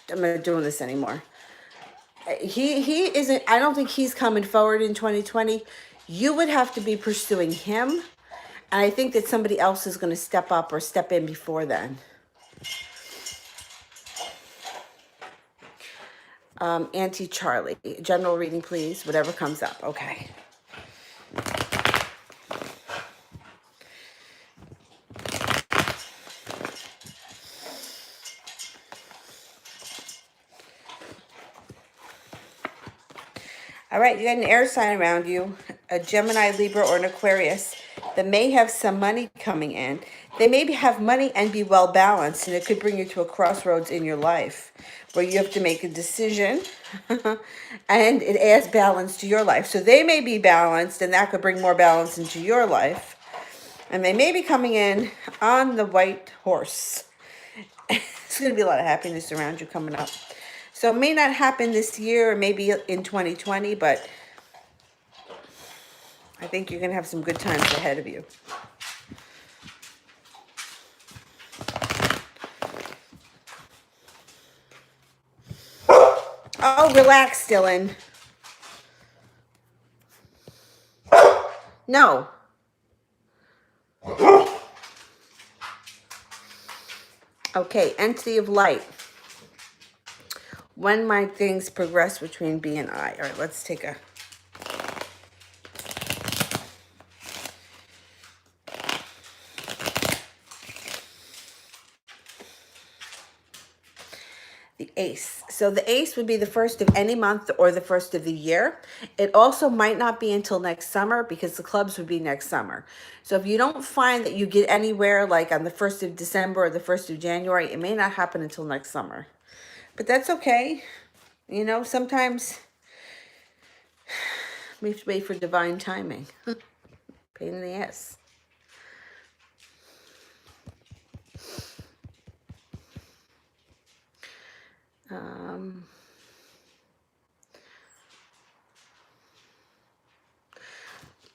doing this anymore. He isn't, I don't think he's coming forward in 2020. You would have to be pursuing him. And I think that somebody else is going to step up or step in before then. Auntie Charlie, general reading, please. Whatever comes up. Okay. All right, you got an air sign around you, a Gemini, Libra, or an Aquarius. that may have some money coming in. They maybe have money and be well balanced, and it could bring you to a crossroads in your life where you have to make a decision and it adds balance to your life. So they may be balanced, and that could bring more balance into your life. And they may be coming in on the white horse. There's going to be a lot of happiness around you coming up. So it may not happen this year, or maybe in 2020, but I think you're going to have some good times ahead of you. Oh, relax, Dylan. No. Okay, entity of light. When might things progress between B and I? All right, let's take a... The ace. So the ace would be the first of any month or the first of the year. It also might not be until next summer because the clubs would be next summer. So if you don't find that you get anywhere like on the 1st of December or the 1st of January, it may not happen until next summer. But that's okay. You know, sometimes we have to wait for divine timing. Pain in the ass.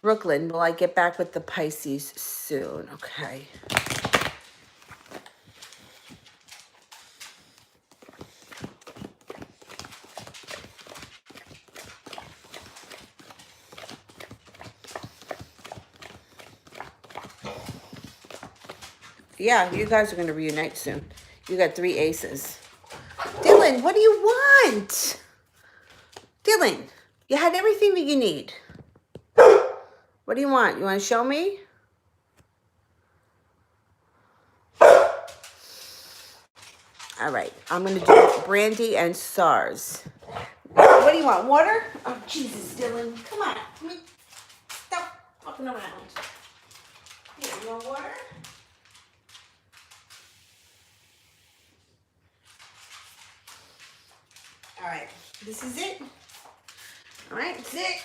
Brooklyn, will I get back with the Pisces soon? Okay. Yeah, you guys are going to reunite soon. You got 3 aces. Dylan, what do you want? Dylan, you had everything that you need. What do you want? You want to show me? All right, I'm going to do brandy and SARS. What do you want? Water? Oh, Jesus, Dylan. Come on. Stop fucking around. Here, you want water? All right, this is it. All right, that's it.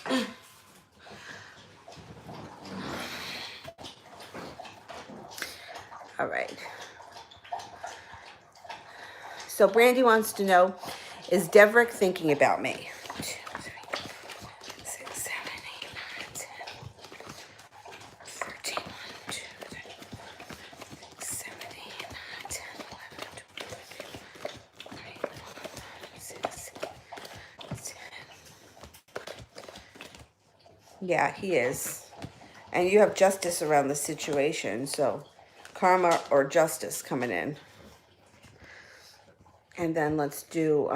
All right. So Brandy wants to know, is Deverick thinking about me? 1, 2, 3, 4, 5, 6, 7, 8, 9, 10, 13, 1, 2, 3, 7, 8, 9, 10, 11, 12, 13, 6, 10. Yeah, he is. And you have justice around the situation, so karma or justice coming in. And then let's do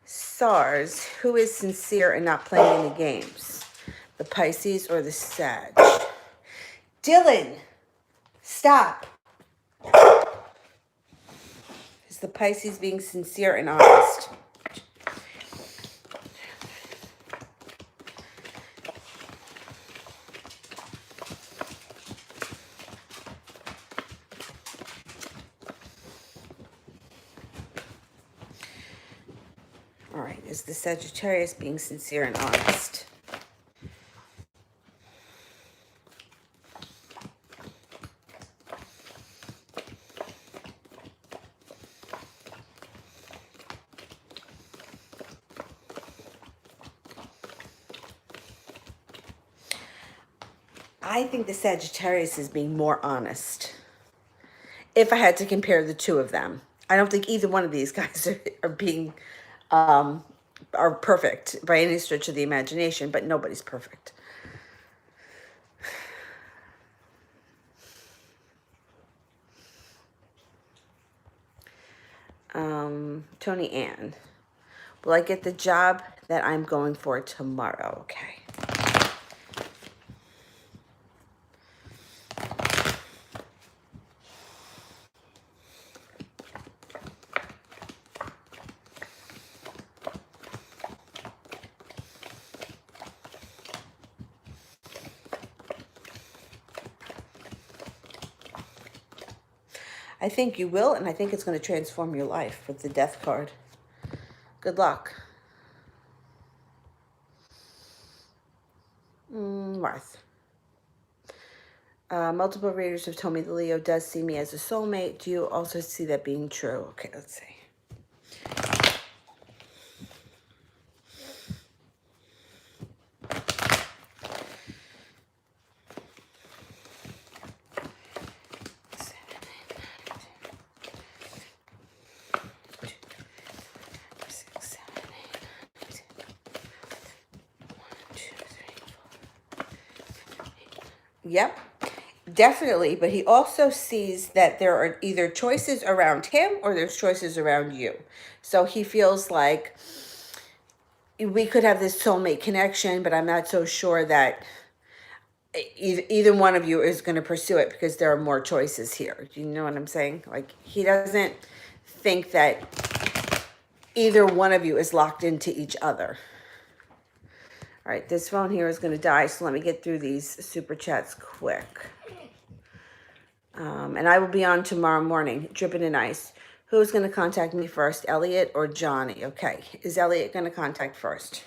SARS. Who is sincere and not playing any games? The Pisces or the Sag? Dylan, stop. Is the Pisces being sincere and honest? All right, is the Sagittarius being sincere and honest? I think the Sagittarius is being more honest. If I had to compare the two of them, I don't think either one of these guys are being are perfect by any stretch of the imagination, but nobody's perfect. Tony Ann, will I get the job that I'm going for tomorrow? Okay. I think you will, and I think it's going to transform your life with the Death card. Good luck. Marth. Multiple readers have told me the Leo does see me as a soulmate. Do you also see that being true? Okay, let's see. Yep, definitely. But he also sees that there are either choices around him or there's choices around you. So he feels like we could have this soulmate connection, but I'm not so sure that either one of you is going to pursue it because there are more choices here. Do you know what I'm saying? Like, he doesn't think that either one of you is locked into each other. All right, this phone here is going to die, so let me get through these super chats quick. And I will be on tomorrow morning, dripping in ice. Who's going to contact me first, Elliot or Johnny? Okay, is Elliot going to contact first?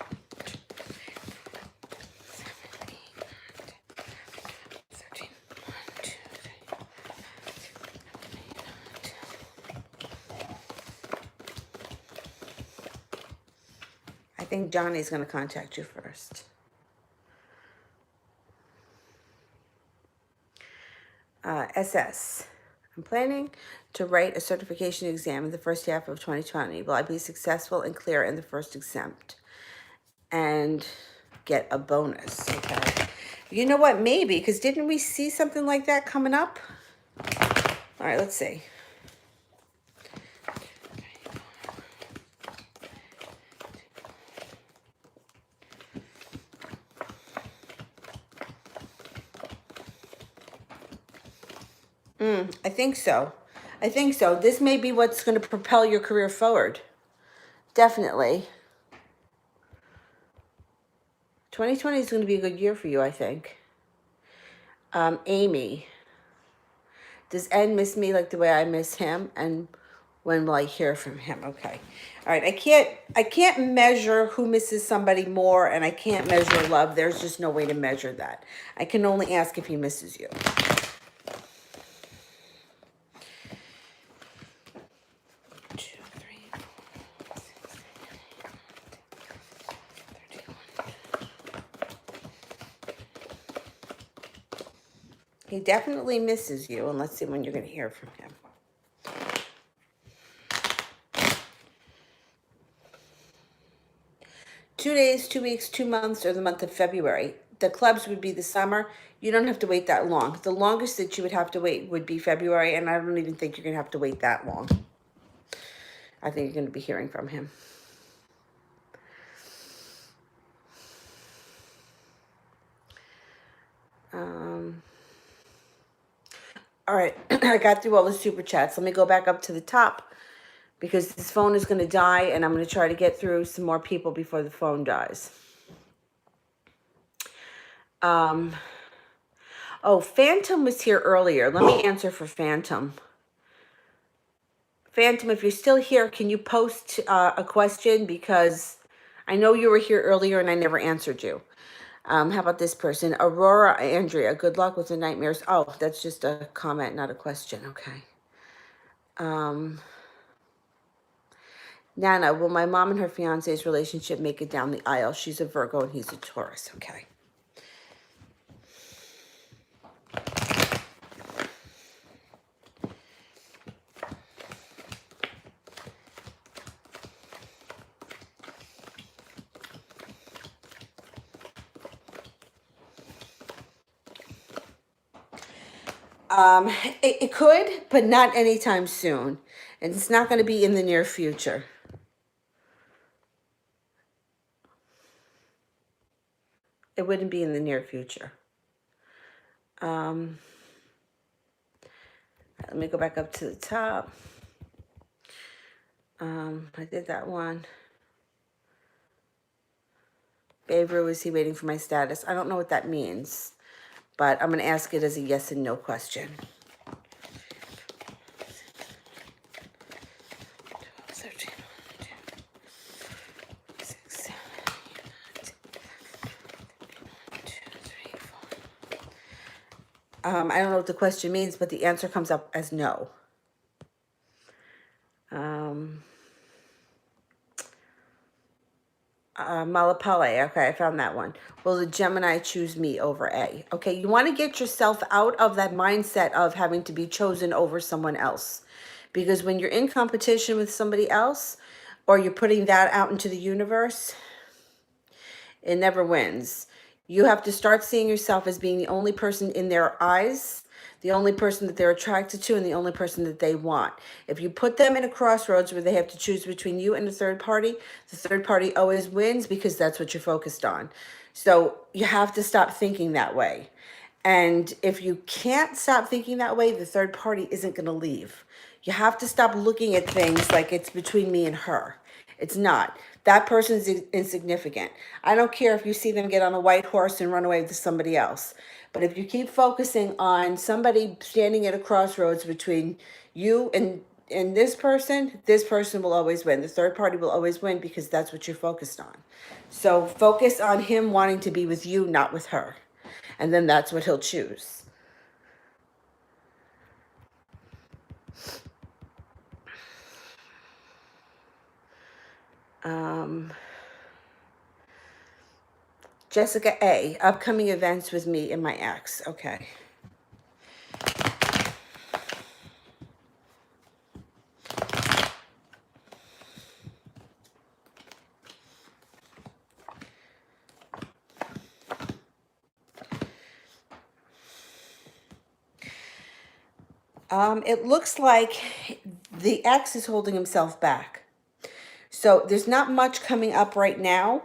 I think Johnny's going to contact you first. SS. I'm planning to write a certification exam in the first half of 2020. Will I be successful and clear in the first attempt and get a bonus? Okay. You know what? Maybe, because didn't we see something like that coming up? All right, let's see. I think so. I think so. This may be what's going to propel your career forward. Definitely. 2020 is going to be a good year for you, I think. Amy. Does Ed miss me like the way I miss him? And when will I hear from him? Okay. All right. I can't measure who misses somebody more, and I can't measure love. There's just no way to measure that. I can only ask if he misses you. He definitely misses you, and let's see when you're going to hear from him. Two days, 2 weeks, 2 months, or the month of February. The clubs would be the summer. You don't have to wait that long. The longest that you would have to wait would be February, and I don't even think you're going to have to wait that long. I think you're going to be hearing from him. All right, I got through all the super chats. Let me go back up to the top because this phone is going to die, and I'm going to try to get through some more people before the phone dies. Oh, Phantom was here earlier. Let me answer for Phantom. Phantom, if you're still here, can you post a question? Because I know you were here earlier and I never answered you. How about this person? Aurora Andrea, good luck with the nightmares. Oh, that's just a comment, not a question. Okay. Nana, will my mom and her fiance's relationship make it down the aisle? She's a Virgo and he's a Taurus. Okay. It could, but not anytime soon. And it's not going to be in the near future. It wouldn't be in the near future. Let me go back up to the top. I did that one. Beirut, is he waiting for my status? I don't know what that means, but I'm going to ask it as a yes and no question. I don't know what the question means, but the answer comes up as no. Malapale, okay, I found that one. Will the Gemini choose me over A? Okay, you want to get yourself out of that mindset of having to be chosen over someone else. Because when you're in competition with somebody else, or you're putting that out into the universe, it never wins. You have to start seeing yourself as being the only person in their eyes, the only person that they're attracted to, and the only person that they want. If you put them in a crossroads where they have to choose between you and the third party always wins because that's what you're focused on. So you have to stop thinking that way. And if you can't stop thinking that way, the third party isn't going to leave. You have to stop looking at things like it's between me and her. It's not. That person's insignificant. I don't care if you see them get on a white horse and run away with somebody else. But if you keep focusing on somebody standing at a crossroads between you and this person will always win. The third party will always win because that's what you're focused on. So focus on him wanting to be with you, not with her. And then that's what he'll choose. Jessica A, upcoming events with me and my ex. Okay. It looks like the ex is holding himself back. So there's not much coming up right now.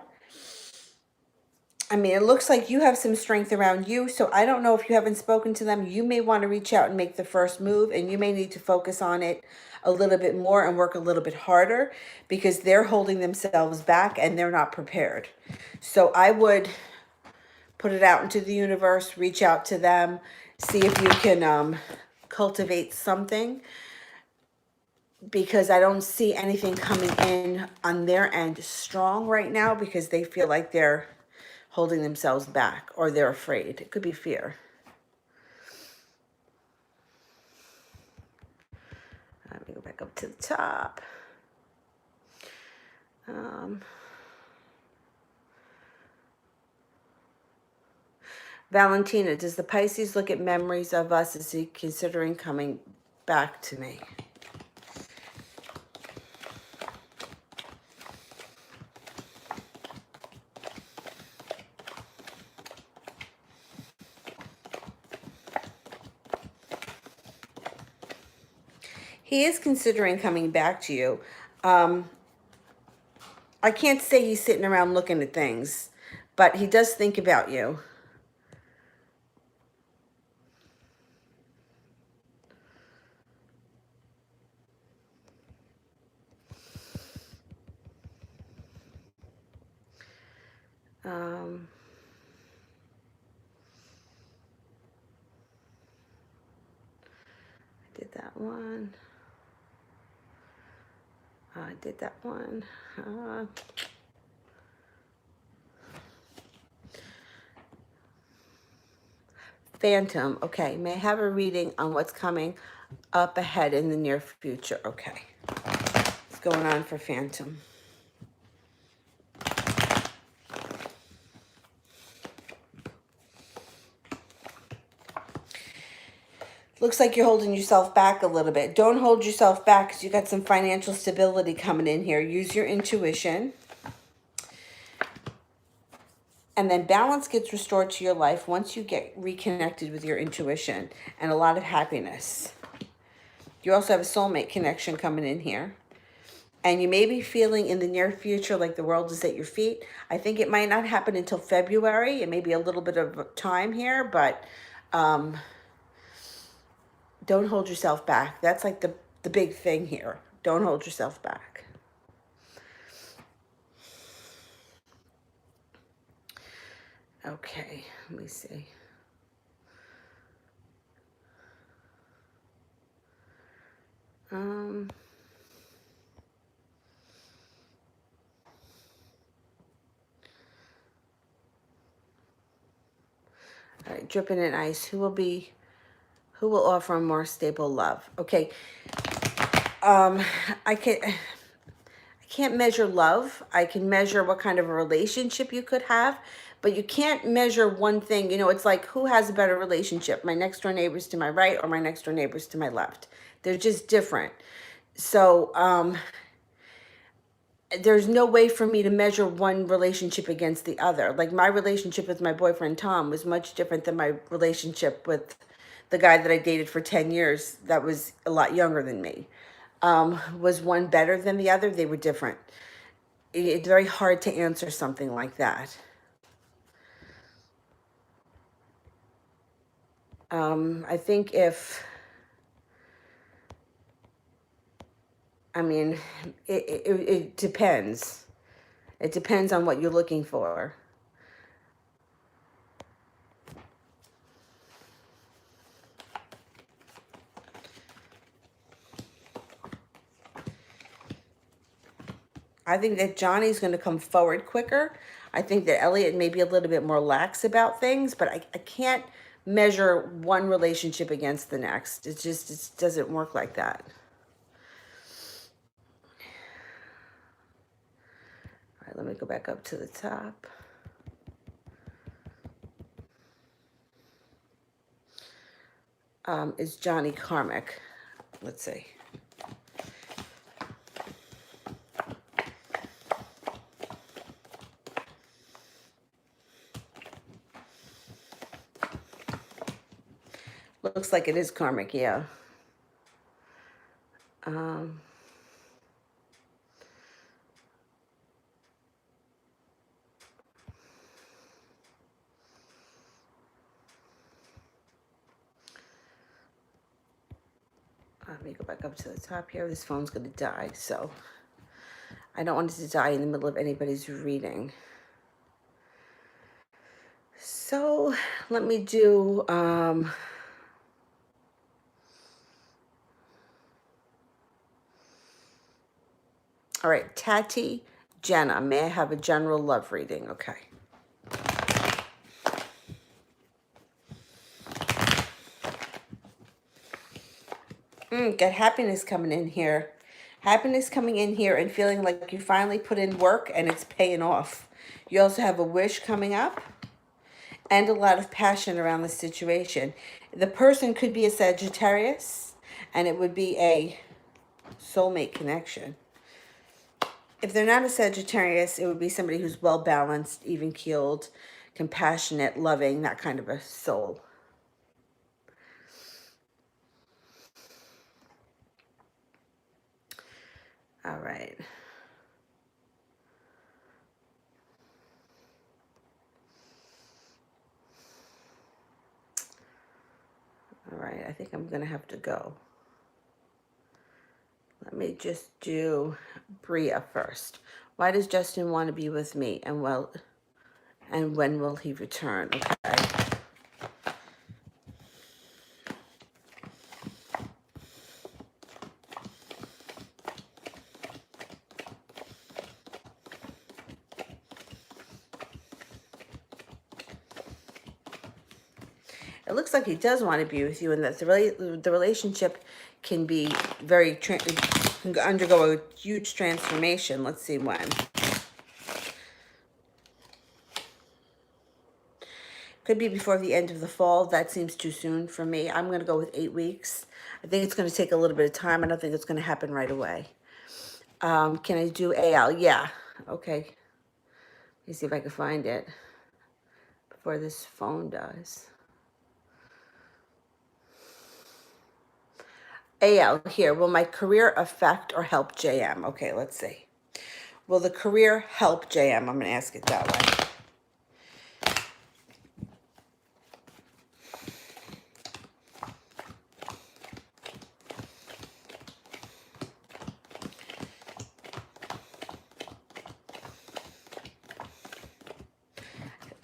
I mean, it looks like you have some strength around you. So I don't know if you haven't spoken to them. You may want to reach out and make the first move, and you may need to focus on it a little bit more and work a little bit harder because they're holding themselves back and they're not prepared. So I would put it out into the universe, reach out to them, see if you can cultivate something, because I don't see anything coming in on their end strong right now because they feel like they're holding themselves back or they're afraid. It could be fear. Let me go back up to the top. Valentina, does the Pisces look at memories of us? Is he considering coming back to me? He is considering coming back to you. I can't say he's sitting around looking at things, but he does think about you. I did that one. I did that one. Phantom. Okay. May I have a reading on what's coming up ahead in the near future? Okay. What's going on for Phantom? Looks like you're holding yourself back a little bit. Don't hold yourself back because you got some financial stability coming in here. Use your intuition. And then balance gets restored to your life once you get reconnected with your intuition, and a lot of happiness. You also have a soulmate connection coming in here. And you may be feeling in the near future like the world is at your feet. I think it might not happen until February. It may be a little bit of time here, but don't hold yourself back. That's like the big thing here. Don't hold yourself back. Okay, let me see. All right, dripping in ice. Who will be Who will offer a more stable love? Okay. I can't measure love. I can measure what kind of a relationship you could have, but you can't measure one thing. You know, it's like, who has a better relationship? My next door neighbors to my right or my next door neighbors to my left? They're just different. So, there's no way for me to measure one relationship against the other. Like, my relationship with my boyfriend Tom was much different than my relationship with the guy that I dated for 10 years that was a lot younger than me. Was one better than the other? They were different. It's very hard to answer something like that. I think I mean, it depends. It depends on what you're looking for. I think that Johnny's going to come forward quicker. I think that Elliot may be a little bit more lax about things, but I can't measure one relationship against the next. It doesn't work like that. All right, let me go back up to the top. Is Johnny karmic? Let's see. Looks like it is karmic, yeah. Let me go back up to the top here. This phone's going to die, so I don't want it to die in the middle of anybody's reading. So let me do, all right, Tati, Jenna, may I have a general love reading? Okay. Get happiness coming in here. Happiness coming in here and feeling like you finally put in work and it's paying off. You also have a wish coming up and a lot of passion around the situation. The person could be a Sagittarius and it would be a soulmate connection. If they're not a Sagittarius, it would be somebody who's well-balanced, even-keeled, compassionate, loving, that kind of a soul. All right. All right, I think I'm going to have to go. Let me just do Bria first. Why does Justin want to be with me? And when will he return? Okay. It looks like he does want to be with you, and that the relationship can be can undergo a huge transformation. Let's see when. Could be before the end of the fall. That seems too soon for me. I'm going to go with 8 weeks. I think it's going to take a little bit of time. I don't think it's going to happen right away. Can I do AL? Yeah. Okay. Let me see if I can find it before this phone dies. AL here. Will my career affect or help JM? Okay, let's see. Will the career help JM? I'm going to ask it that way.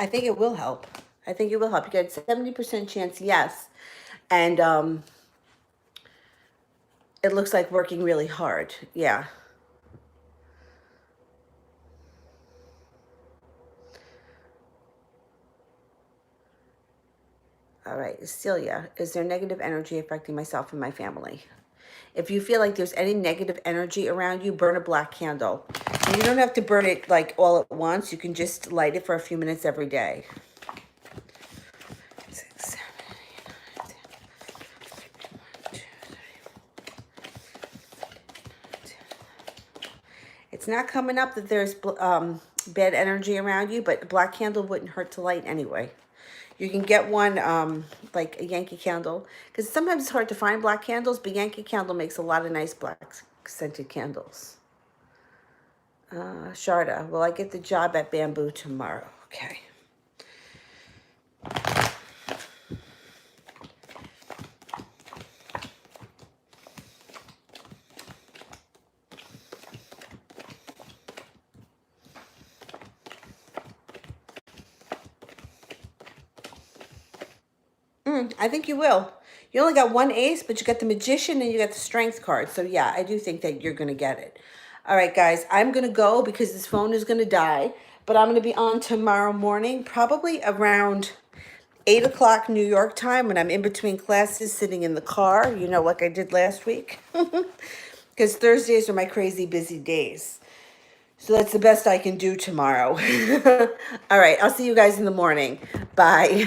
I think it will help. I think it will help. You get 70% chance, yes. And it looks like working really hard. Yeah. All right, Celia, is there negative energy affecting myself and my family? If you feel like there's any negative energy around you, burn a black candle. And you don't have to burn it like all at once. You can just light it for a few minutes every day. 6, 7, 8, 9, 10. It's not coming up that there's bad energy around you, but a black candle wouldn't hurt to light anyway. You can get one like a Yankee candle, because sometimes it's hard to find black candles, but Yankee Candle makes a lot of nice black scented candles. Sharda, will I get the job at Bamboo tomorrow? Okay. I think you will. You only got one ace, but you got the Magician and you got the Strength card. So yeah, I do think that you're going to get it. All right, guys, I'm going to go because this phone is going to die. But I'm going to be on tomorrow morning, probably around 8 o'clock New York time when I'm in between classes sitting in the car, you know, like I did last week. Because Thursdays are my crazy busy days. So that's the best I can do tomorrow. All right, I'll see you guys in the morning. Bye.